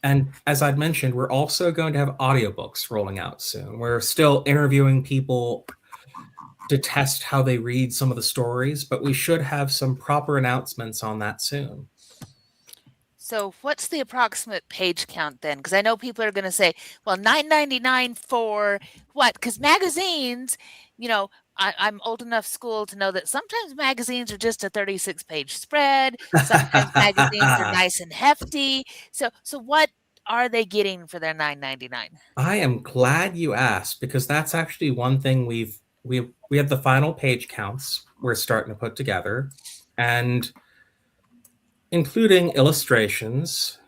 And as I'd mentioned, we're also going to have audiobooks rolling out soon. We're still interviewing people to test how they read some of the stories, but we should have some proper announcements on that soon. So what's the approximate page count then? Because I know people are going to say, well, $9.99 for what? Because magazines, you know, I'm old enough school to know that sometimes magazines are just a 36-page spread. Sometimes magazines are nice and hefty. So what are they getting for their $9.99? I am glad you asked, because that's actually one thing we have the final page counts we're starting to put together, and including illustrations,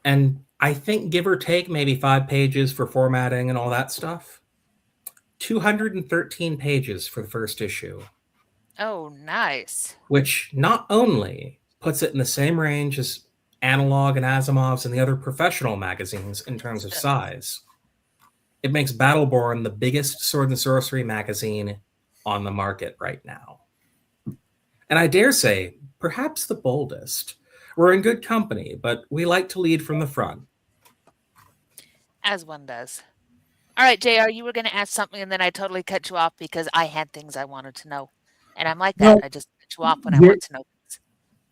and I think, give or take, maybe 5 pages for formatting and all that stuff. 213 pages for the first issue. Oh, nice. Which not only puts it in the same range as Analog and Asimov's and the other professional magazines in terms of size, it makes Battleborn the biggest sword and sorcery magazine on the market right now. And I dare say, perhaps the boldest. We're in good company, but we like to lead from the front. As one does. All right, JR, you were going to ask something, and then I totally cut you off because I had things I wanted to know. And I'm like that. No, I just cut you off when I want to know things.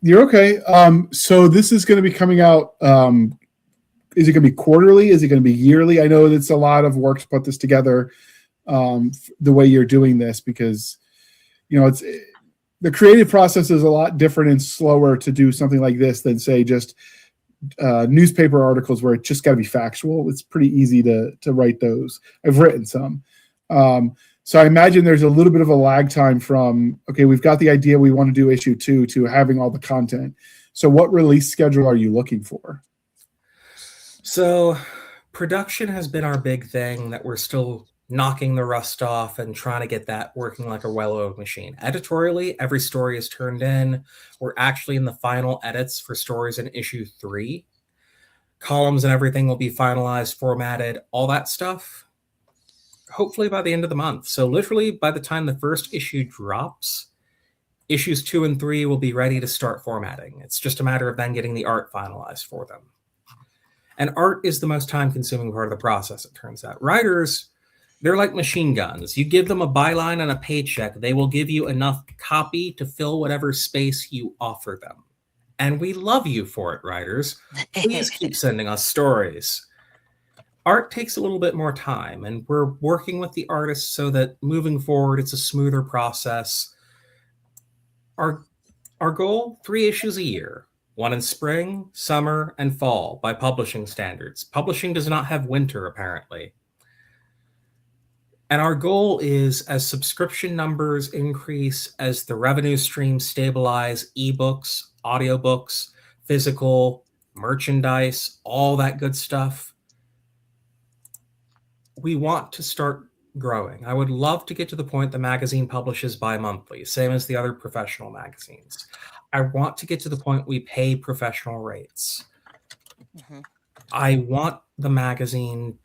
you're okay. So this is going to be coming out. Is it going to be quarterly? Is it going to be yearly? I know it's a lot of work to put this together, the way you're doing this, because it's the creative process is a lot different and slower to do something like this than, say, just newspaper articles where it's just got to be factual. It's pretty easy to write those. I've written some. So I imagine there's a little bit of a lag time from, okay, we've got the idea, we want to do issue 2, to having all the content. So what release schedule are you looking for? So production has been our big thing that we're still knocking the rust off and trying to get that working like a well-oiled machine. Editorially, every story is turned in. We're actually in the final edits for stories in issue 3. Columns and everything will be finalized, formatted, all that stuff, hopefully by the end of the month. So literally by the time the first issue drops, issues 2 and 3 will be ready to start formatting. It's just a matter of then getting the art finalized for them. And art is the most time-consuming part of the process, it turns out. Writers, they're like machine guns. You give them a byline and a paycheck, they will give you enough copy to fill whatever space you offer them. And we love you for it, writers. Please keep sending us stories. Art takes a little bit more time, and we're working with the artists so that moving forward, it's a smoother process. Our goal, 3 issues a year. 1 in spring, summer, and fall by publishing standards. Publishing does not have winter, apparently. And our goal is, as subscription numbers increase, as the revenue streams stabilize, ebooks, audiobooks, physical, merchandise, all that good stuff, we want to start growing. I would love to get to the point the magazine publishes bi-monthly, same as the other professional magazines. I want to get to the point we pay professional rates. Mm-hmm. I want the magazine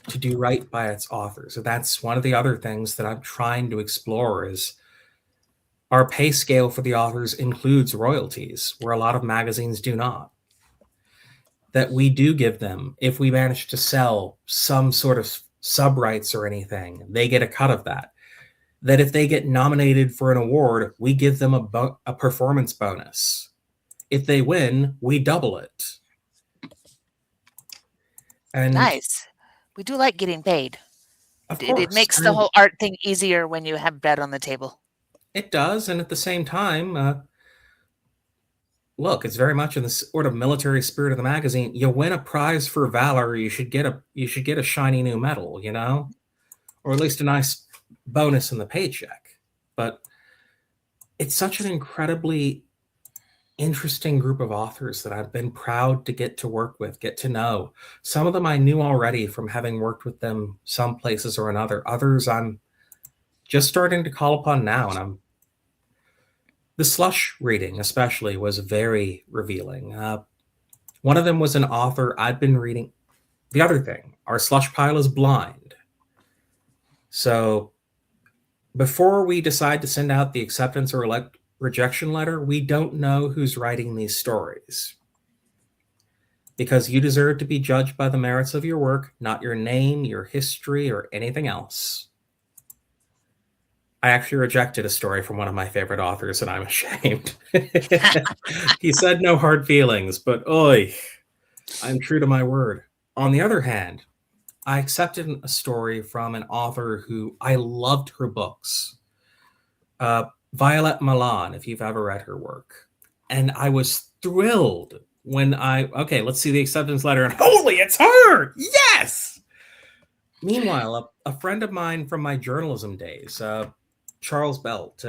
to do right by its authors. So that's one of the other things that I'm trying to explore is our pay scale for the authors includes royalties, where a lot of magazines do not. That we do give them, if we manage to sell some sort of sub rights or anything, they get a cut of that. That if they get nominated for an award, we give them a performance bonus. If they win, we double it. And nice. We do like getting paid. It makes the whole art thing easier when you have bread on the table. It does, and at the same time, look, it's very much in the sort of military spirit of the magazine. You win a prize for valor, you should get a shiny new medal, or at least a nice bonus in the paycheck. But it's such an incredibly interesting group of authors that I've been proud to get to work with, get to know. Some of them I knew already from having worked with them some places or another. Others I'm just starting to call upon now, and the Slush reading especially was very revealing. One of them was an author I'd been reading. The other thing, our slush pile is blind. So before we decide to send out the acceptance or rejection letter, we don't know who's writing these stories. Because you deserve to be judged by the merits of your work, not your name, your history, or anything else. I actually rejected a story from one of my favorite authors, and I'm ashamed. He said no hard feelings, but oi, I'm true to my word. On the other hand, I accepted a story from an author who I loved her books. Violet Milan, if you've ever read her work. And I was thrilled when okay, let's see the acceptance letter, and holy, it's her! Yes! Meanwhile, a friend of mine from my journalism days, Charles Belt,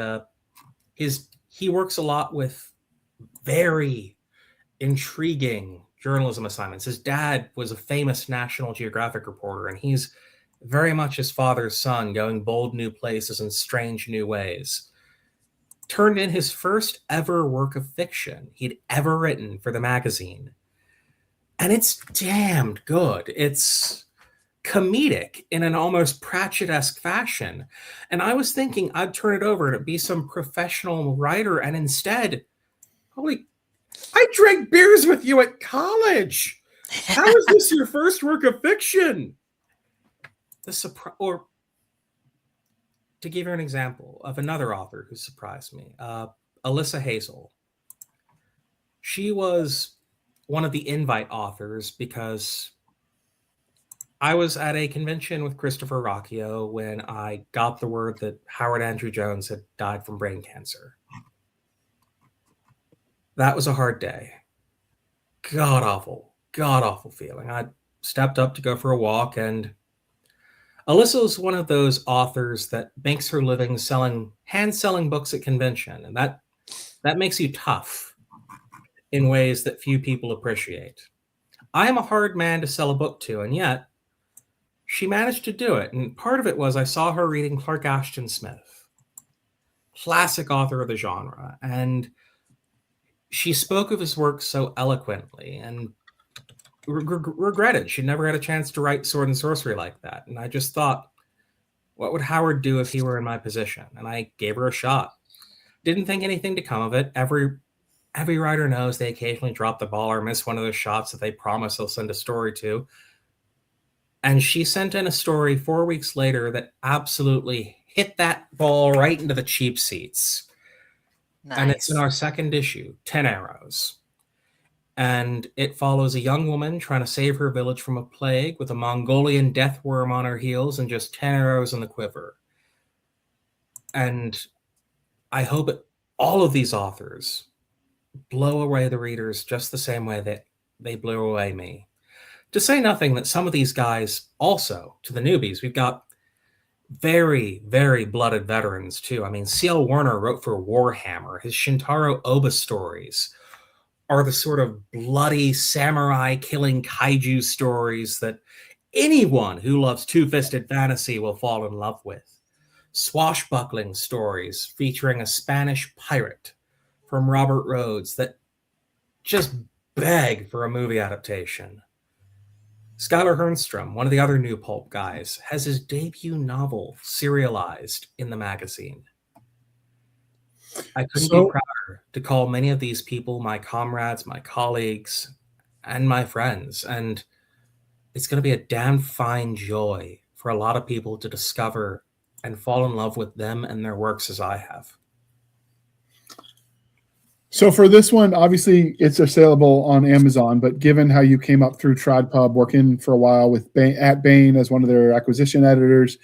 he works a lot with very intriguing journalism assignments. His dad was a famous National Geographic reporter, and he's very much his father's son, going bold new places and strange new ways. Turned in his first ever work of fiction he'd ever written for the magazine. And it's damned good. It's comedic in an almost Pratchett-esque fashion. And I was thinking I'd turn it over to be some professional writer, and instead, I drank beers with you at college. How is this your first work of fiction? Or to give you an example of another author who surprised me, Alyssa Hazel. She was one of the invite authors because I was at a convention with Christopher Rocchio when I got the word that Howard Andrew Jones had died from brain cancer. That was a hard day. God awful feeling. I stepped up to go for a walk, and Alyssa is one of those authors that makes her living hand-selling books at convention, and that makes you tough in ways that few people appreciate. I am a hard man to sell a book to, and yet she managed to do it. And part of it was I saw her reading Clark Ashton Smith, classic author of the genre, and she spoke of his work so eloquently and regretted she never had a chance to write sword and sorcery like that. And I just thought, what would Howard do if he were in my position? And I gave her a shot. Didn't think anything to come of it. Every writer knows they occasionally drop the ball or miss one of those shots that they promise they'll send a story to. And she sent in a story 4 weeks later that absolutely hit that ball right into the cheap seats. Nice. And it's in our second issue, 10 Arrows. And it follows a young woman trying to save her village from a plague with a Mongolian death worm on her heels and just 10 arrows in the quiver. And I hope that all of these authors blow away the readers just the same way that they blew away me. To say nothing that some of these guys also, to the newbies, we've got very, very blooded veterans too. I mean, C.L. Warner wrote for Warhammer. His Shintaro Oba stories are the sort of bloody samurai killing kaiju stories that anyone who loves two-fisted fantasy will fall in love with. Swashbuckling stories featuring a Spanish pirate from Robert Rhodes that just beg for a movie adaptation. Skylar Hernstrom, one of the other new pulp guys, has his debut novel serialized in the magazine. I couldn't be prouder to call many of these people my comrades, my colleagues, and my friends. And it's going to be a damn fine joy for a lot of people to discover and fall in love with them and their works as I have. So for this one, obviously it's saleable on Amazon, but given how you came up through TradPub, working for a while with at Bain as one of their acquisition editors,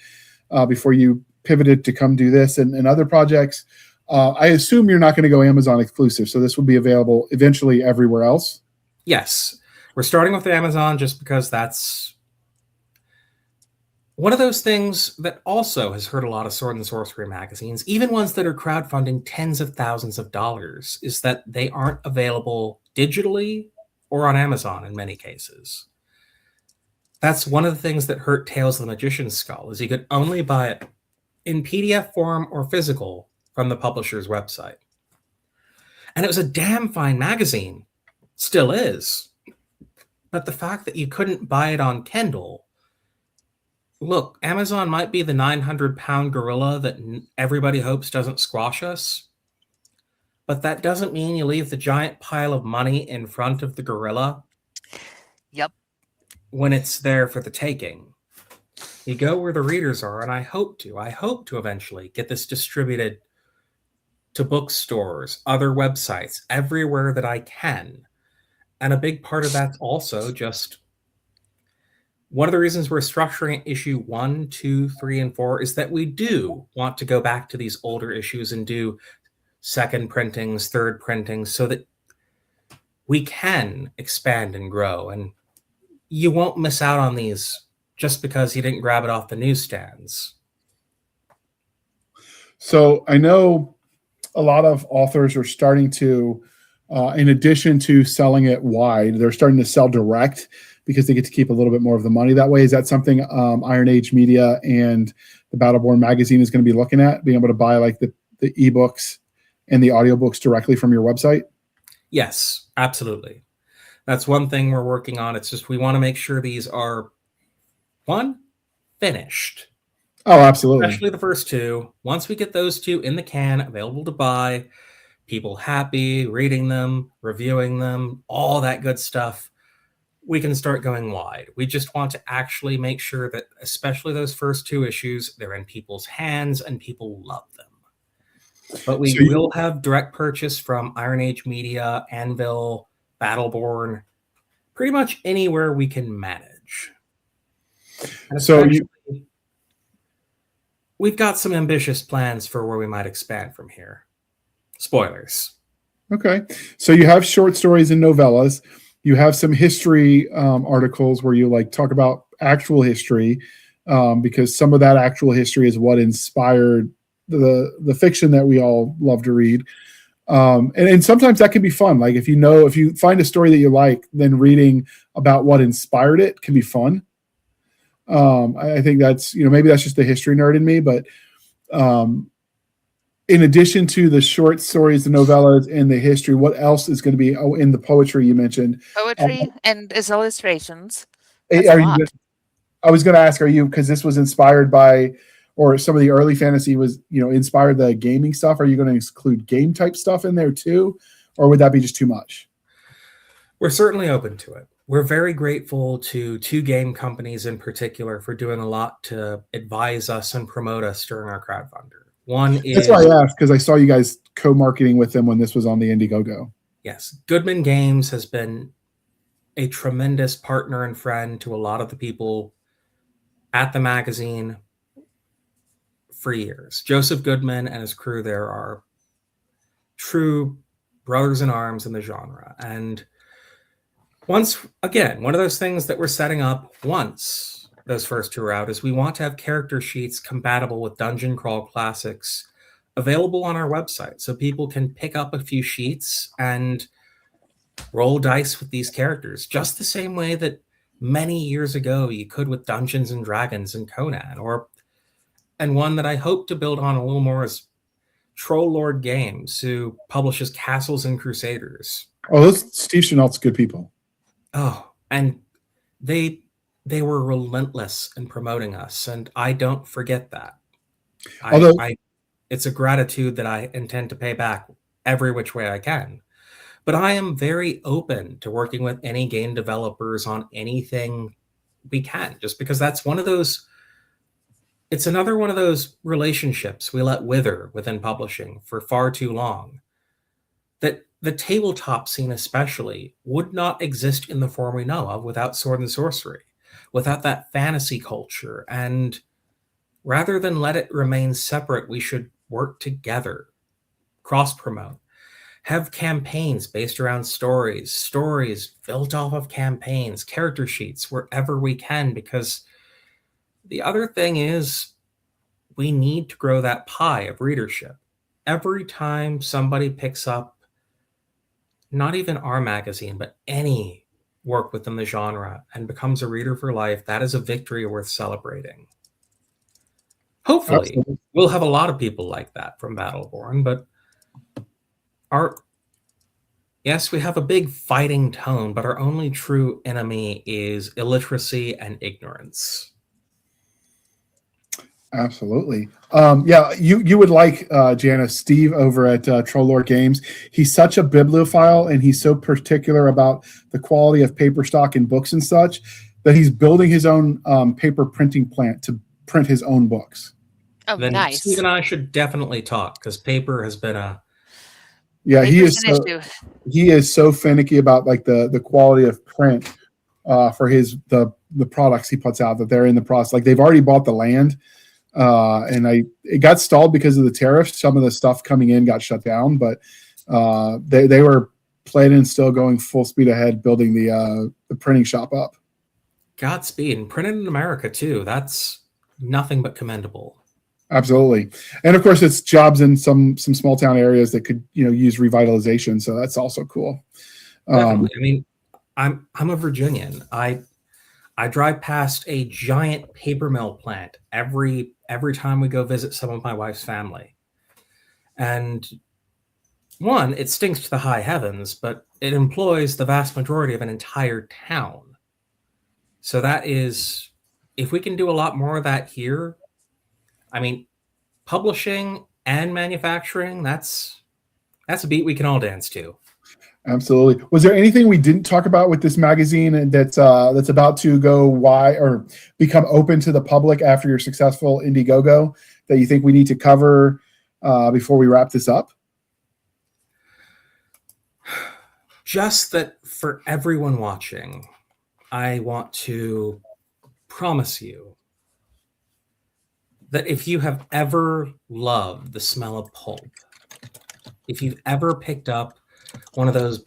before you pivoted to come do this and other projects, I assume you're not going to go Amazon exclusive. So this will be available eventually everywhere else. Yes. We're starting with Amazon just because that's one of those things that also has hurt a lot of sword and sorcery magazines, even ones that are crowdfunding tens of thousands of dollars, is that they aren't available digitally or on Amazon in many cases. That's one of the things that hurt Tales of the Magician's Skull, is you could only buy it in PDF form or physical from the publisher's website. And it was a damn fine magazine, still is. But the fact that you couldn't buy it on Kindle, look, Amazon might be the 900-pound gorilla that everybody hopes doesn't squash us, but that doesn't mean you leave the giant pile of money in front of the gorilla. Yep. When it's there for the taking. You go where the readers are, and I hope to eventually get this distributed to bookstores, other websites, everywhere that I can. And a big part of that's also just one of the reasons we're structuring issue 1, 2, 3, and 4 is that we do want to go back to these older issues and do second printings, third printings, so that we can expand and grow. And you won't miss out on these just because you didn't grab it off the newsstands. So I know a lot of authors are starting to, in addition to selling it wide, they're starting to sell direct because they get to keep a little bit more of the money that way. Is that something Iron Age Media and the Battleborn Magazine is going to be looking at, being able to buy like the ebooks and the audiobooks directly from your website? Yes, absolutely. That's one thing we're working on. It's just we want to make sure these are, one, finished. Oh, absolutely. Especially the first two. Once we get those two in the can, available to buy, people happy, reading them, reviewing them, all that good stuff, we can start going wide. We just want to actually make sure that, especially those first 2 issues, they're in people's hands and people love them. But we will have direct purchase from Iron Age Media, Anvil, Battleborn, pretty much anywhere we can manage. And so we've got some ambitious plans for where we might expand from here. Spoilers. Okay. So you have short stories and novellas. You have some history articles where you like talk about actual history, because some of that actual history is what inspired the fiction that we all love to read. And sometimes that can be fun. Like if you find a story that you like, then reading about what inspired it can be fun. I think that's, maybe that's just the history nerd in me, but in addition to the short stories, the novellas, and the history, what else is going to be in the poetry you mentioned? Poetry and as illustrations. I was going to ask, are you, because this was inspired by, or some of the early fantasy was, inspired the gaming stuff. Are you going to include game type stuff in there too? Or would that be just too much? We're certainly open to it. We're very grateful to 2 game companies in particular for doing a lot to advise us and promote us during our crowdfunder. One is... That's why I asked, because I saw you guys co-marketing with them when this was on the Indiegogo. Yes. Goodman Games has been a tremendous partner and friend to a lot of the people at the magazine for years. Joseph Goodman and his crew there are true brothers in arms in the genre. And once again, one of those things that we're setting up once those first 2 are out is we want to have character sheets compatible with Dungeon Crawl Classics available on our website, so people can pick up a few sheets and roll dice with these characters, just the same way that many years ago you could with Dungeons and Dragons and Conan, and one that I hope to build on a little more is Troll Lord Games, who publishes Castles and Crusaders. Oh, Steve Chenault's good people. Oh, and they were relentless in promoting us, and I don't forget that. It's a gratitude that I intend to pay back every which way I can. But I am very open to working with any game developers on anything we can, just because that's one of those... It's another one of those relationships we let wither within publishing for far too long. That the tabletop scene especially would not exist in the form we know of without sword and sorcery, without that fantasy culture. And rather than let it remain separate, we should work together, cross-promote, have campaigns based around stories built off of campaigns, character sheets wherever we can, because the other thing is we need to grow that pie of readership. Every time somebody picks up not even our magazine, but any work within the genre and becomes a reader for life, that is a victory worth celebrating. Hopefully, Absolutely. We'll have a lot of people like that from Battleborn, but yes, we have a big fighting tone, but our only true enemy is illiteracy and ignorance. Absolutely. Yeah, you would like Janice, Steve over at Troll Lord Games. He's such a bibliophile, and he's so particular about the quality of paper stock and books and such that he's building his own paper printing plant to print his own books. Oh, Then nice. Steve and I should definitely talk, because paper has been a... Yeah, he is so finicky about like the quality of print for the products he puts out, that they're in the process. Like they've already bought the land. And it got stalled because of the tariffs. Some of the stuff coming in got shut down, but they were planning and still going full speed ahead, building the printing shop up. Godspeed, and printed in America too. That's nothing but commendable. Absolutely, and of course, it's jobs in some small town areas that could use revitalization. So that's also cool. Definitely. I mean, I'm a Virginian. I drive past a giant paper mill plant every time we go visit some of my wife's family. And one, it stinks to the high heavens, but it employs the vast majority of an entire town. So that is, if we can do a lot more of that here, I mean, publishing and manufacturing, that's That's a beat we can all dance to. Absolutely. Was there anything we didn't talk about with this magazine and that's about to go wide or become open to the public after your successful Indiegogo that you think we need to cover before we wrap this up? Just that for everyone watching, I want to promise you that if you have ever loved the smell of pulp, if you've ever picked up one of those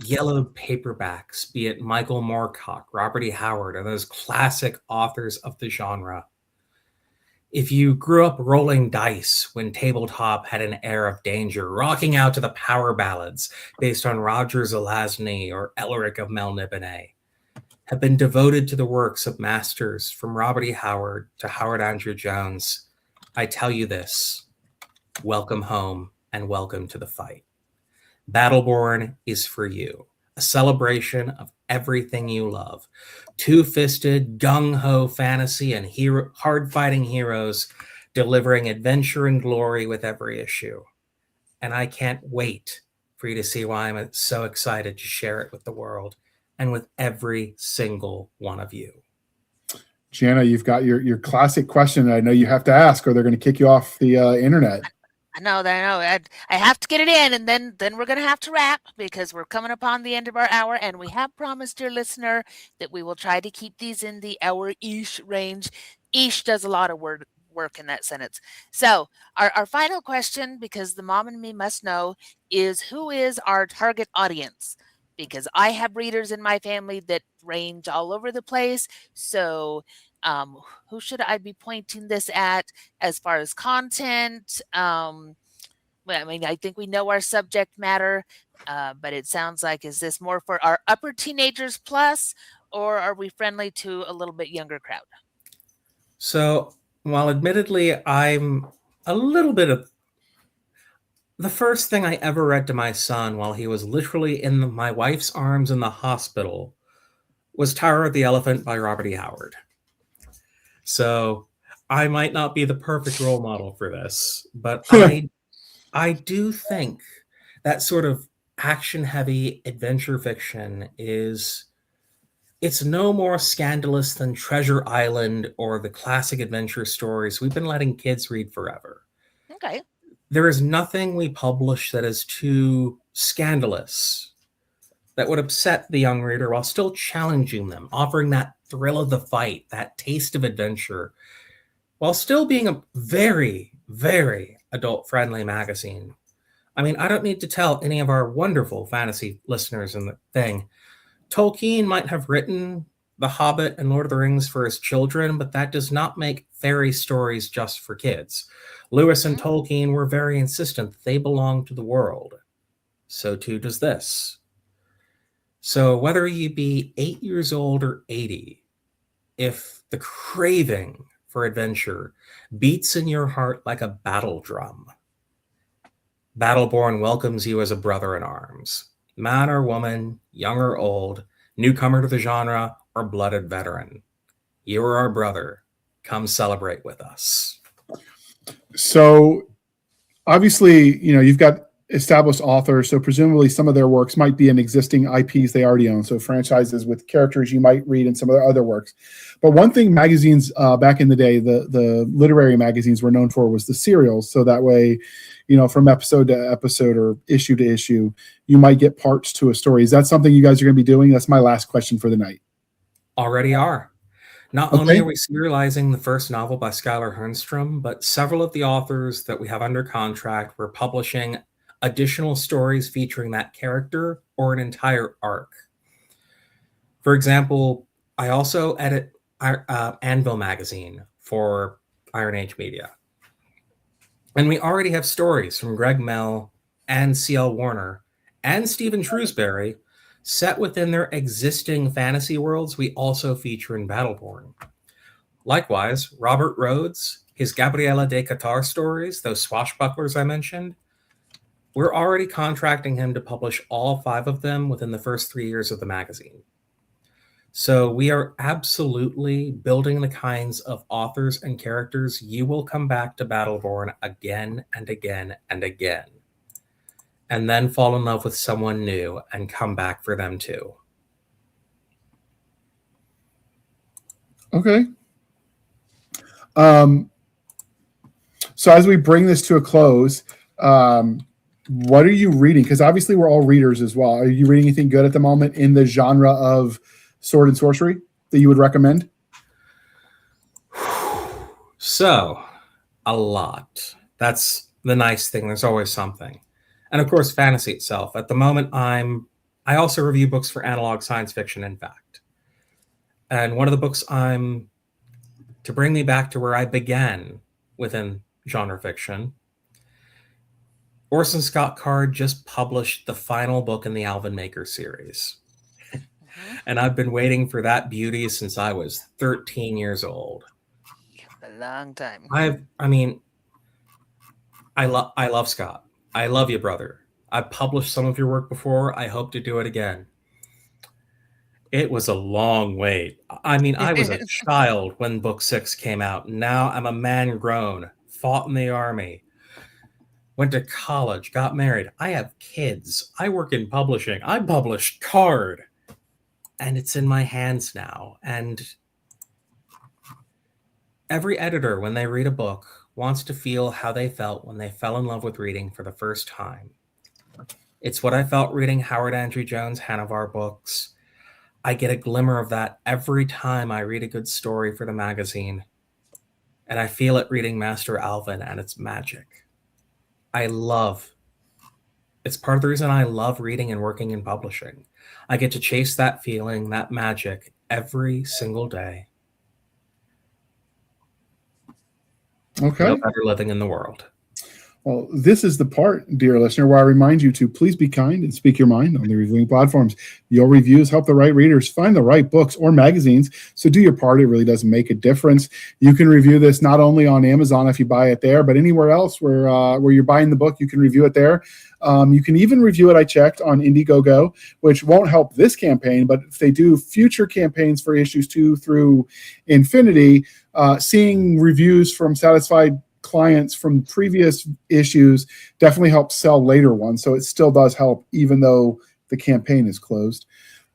yellowed paperbacks, be it Michael Moorcock, Robert E. Howard, or those classic authors of the genre, if you grew up rolling dice when tabletop had an air of danger, rocking out to the power ballads based on Roger Zelazny or Elric of Melniboné, have been devoted to the works of masters from Robert E. Howard to Howard Andrew Jones, I tell you this, welcome home and welcome to the fight. Battleborn is for you, a celebration of everything you love. Two-fisted, gung-ho fantasy and hard-fighting heroes delivering adventure and glory with every issue. And I can't wait for you to see why I'm so excited to share it with the world and with every single one of you. Jana, you've got your classic question that I know you have to ask or they're going to kick you off the internet. I know. I have to get it in, and then we're going to have to wrap because we're coming upon the end of our hour, and we have promised, dear listener, that we will try to keep these in the hour-ish range. Ish does a lot of work in that sentence. So our final question, because the mom and me must know, is who is our target audience? Because I have readers in my family that range all over the place. So who should I be pointing this at as far as content? Well, I mean, I think we know our subject matter, but it sounds like, is this more for our upper teenagers plus, or are we friendly to a little bit younger crowd? So, while admittedly I'm a little bit of the first thing I ever read to my son while he was literally in my wife's arms in the hospital was Tower of the Elephant by Robert E. Howard. So I might not be the perfect role model for this, but I do think that sort of action-heavy adventure fiction it's no more scandalous than Treasure Island or the classic adventure stories we've been letting kids read forever. Okay. There is nothing we publish that is too scandalous that would upset the young reader while still challenging them, offering that thrill of the fight, that taste of adventure, while still being a very, very adult-friendly magazine. I mean, I don't need to tell any of our wonderful fantasy listeners in the thing. Tolkien might have written The Hobbit and Lord of the Rings for his children, but that does not make fairy stories just for kids. Lewis and Tolkien were very insistent that they belong to the world. So too does this. So whether you be 8 years old or 80, if the craving for adventure beats in your heart like a battle drum, Battleborn welcomes you as a brother in arms. Man or woman, young or old, newcomer to the genre, or blooded veteran. You are our brother. Come celebrate with us. So obviously, you've got established authors, so presumably some of their works might be in existing IPs they already own, so franchises with characters you might read in some of their other works. But one thing magazines back in the day, the literary magazines were known for was the serials, so that way, from episode to episode or issue to issue, you might get parts to a story. Is that something you guys are going to be doing? That's my last question for the night. Already are. Not only are we serializing the first novel by Skylar Hernstrom, but several of the authors that we have under contract, we're publishing additional stories featuring that character or an entire arc. For example, I also edit Anvil magazine for Iron Age Media. And we already have stories from Greg Mell and C.L. Warner and Stephen Shrewsbury set within their existing fantasy worlds we also feature in Battleborn. Likewise, Robert Rhodes, his Gabriela de Catar stories, those swashbucklers I mentioned, we're already contracting him to publish all 5 of them within the first 3 years of the magazine. So we are absolutely building the kinds of authors and characters you will come back to Battleborn again and again and again. and then fall in love with someone new and come back for them too. Okay. So as we bring this to a close, what are you reading? Because obviously we're all readers as well. Are you reading anything good at the moment in the genre of sword and sorcery that you would recommend? So, a lot. That's the nice thing. There's always something. And of course, fantasy itself. At the moment, I also review books for analog science fiction, in fact. And one of the books to bring me back to where I began within genre fiction, Orson Scott Card just published the final book in the Alvin Maker series. And I've been waiting for that beauty since I was 13 years old. A long time. I love Scott. I love you, brother. I've published some of your work before. I hope to do it again. It was a long wait. I was a child when book 6 came out. Now I'm a man grown, fought in the army, went to college, got married. I have kids. I work in publishing. I published Card. And it's in my hands now. And every editor, when they read a book, wants to feel how they felt when they fell in love with reading for the first time. It's what I felt reading Howard Andrew Jones' Hanavar books. I get a glimmer of that every time I read a good story for the magazine. And I feel it reading Master Alvin and its magic. It's part of the reason I love reading and working in publishing. I get to chase that feeling, that magic, every single day. Okay. No better living in the world. Well, this is the part, dear listener, where I remind you to please be kind and speak your mind on the reviewing platforms. Your reviews help the right readers find the right books or magazines. So do your part. It really does make a difference. You can review this not only on Amazon if you buy it there, but anywhere else where you're buying the book, you can review it there. You can even review it, I checked, on Indiegogo, which won't help this campaign, but if they do future campaigns for issues 2 through infinity, seeing reviews from satisfied clients from previous issues definitely helps sell later ones. So it still does help, even though the campaign is closed.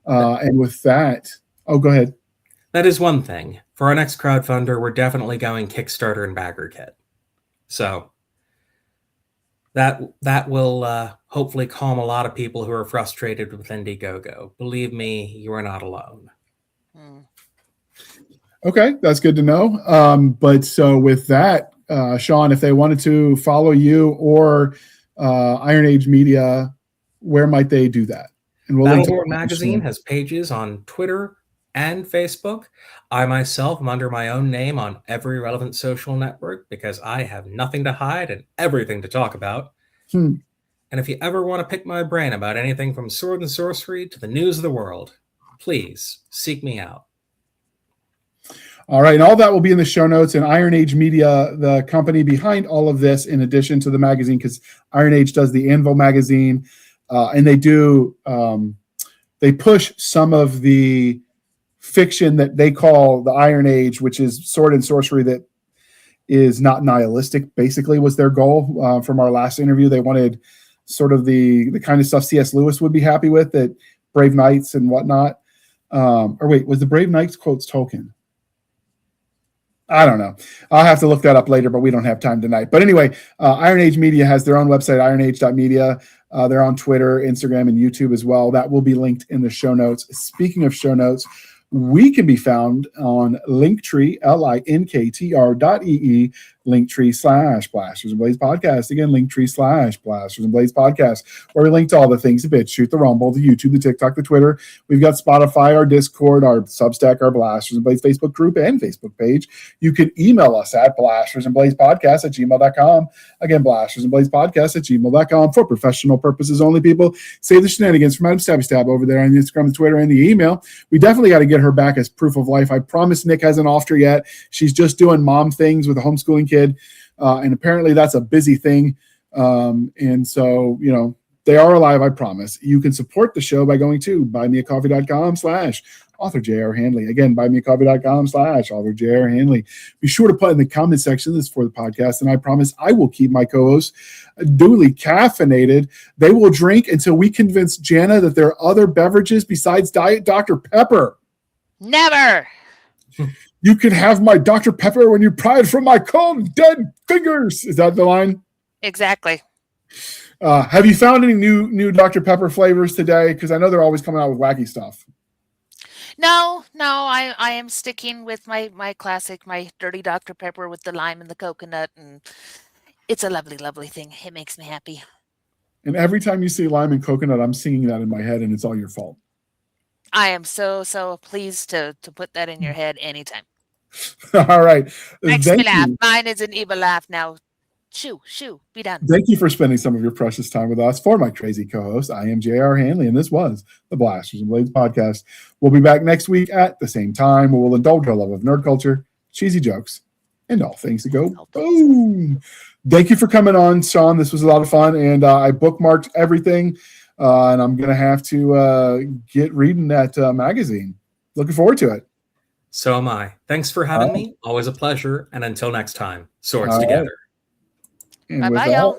And with that, go ahead. That is one thing. For our next crowdfunder, we're definitely going Kickstarter and backer kit. So that will hopefully calm a lot of people who are frustrated with Indiegogo. Believe me, you are not alone. Okay, that's good to know. But so with that, Sean, if they wanted to follow you or Iron Age Media, where might they do that? And we'll Battleborn Magazine has pages on Twitter and Facebook. I myself am under my own name on every relevant social network because I have nothing to hide and everything to talk about. And if you ever want to pick my brain about anything from sword and sorcery to the news of the world, please seek me out. All right, and all that will be in the show notes. And Iron Age Media, the company behind all of this, in addition to the magazine, because Iron Age does the Anvil magazine, and they push some of the fiction that they call the Iron Age, which is sword and sorcery that is not nihilistic, basically was their goal. From our last interview, they wanted sort of the kind of stuff C.S. Lewis would be happy with, that Brave Knights and whatnot. Or wait, was the Brave Knights quotes Tolkien? I don't know. I'll have to look that up later, but we don't have time tonight. But anyway, Iron Age Media has their own website, ironage.media. They're on Twitter, Instagram, and YouTube as well. That will be linked in the show notes. Speaking of show notes, we can be found on Linktree, linktr.ee, Linktree/Blasters and Blades Podcast. Again, Linktree/Blasters and Blades Podcast, where we link to all the things: the BitChute, the Rumble, the YouTube, the TikTok, the Twitter. We've got Spotify, our Discord, our Substack, our Blasters and Blades Facebook group and Facebook page. You can email us at blastersandbladespodcast@gmail.com. Again, blastersandbladespodcast@gmail.com for professional purposes only, people. Save the shenanigans from Adam Stabby Stab over there on the Instagram, the Twitter, and the email. We definitely got to get her back as proof of life. I promise Nick hasn't offed her yet. She's just doing mom things with a homeschooling kid. And apparently that's a busy thing. And so, they are alive, I promise. You can support the show by going to buymeacoffee.com/ author J.R. Handley. Again, buymeacoffee.com/author J.R. Handley. Be sure to put in the comment section this for the podcast, and I promise I will keep my co-hosts duly caffeinated. They will drink until we convince Jana that there are other beverages besides Diet Dr. Pepper. Never. You can have my Dr. Pepper when you pry it from my cold, dead fingers. Is that the line? Exactly. Have you found any new Dr. Pepper flavors today? Because I know they're always coming out with wacky stuff. No, I am sticking with my classic, my dirty Dr. Pepper with the lime and the coconut, and it's a lovely, lovely thing. It makes me happy. And every time you say lime and coconut, I'm singing that in my head, and it's all your fault. I am so pleased to put that in your head anytime. All right. Makes Thank me laugh. you. Mine is an evil laugh now. Shoo, be done. Thank you for spending some of your precious time with us. For my crazy co-host, I am J.R. Hanley, and this was the Blasters and Blades podcast. We'll be back next week at the same time, where we'll indulge our love of nerd culture, cheesy jokes, and all things that go boom. Thank you for coming on, Sean. This was a lot of fun, and I bookmarked everything, and I'm going to have to get reading that magazine. Looking forward to it. So am I. Thanks for having me. Always a pleasure. And until next time, swords together. And Bye-bye, with that, y'all.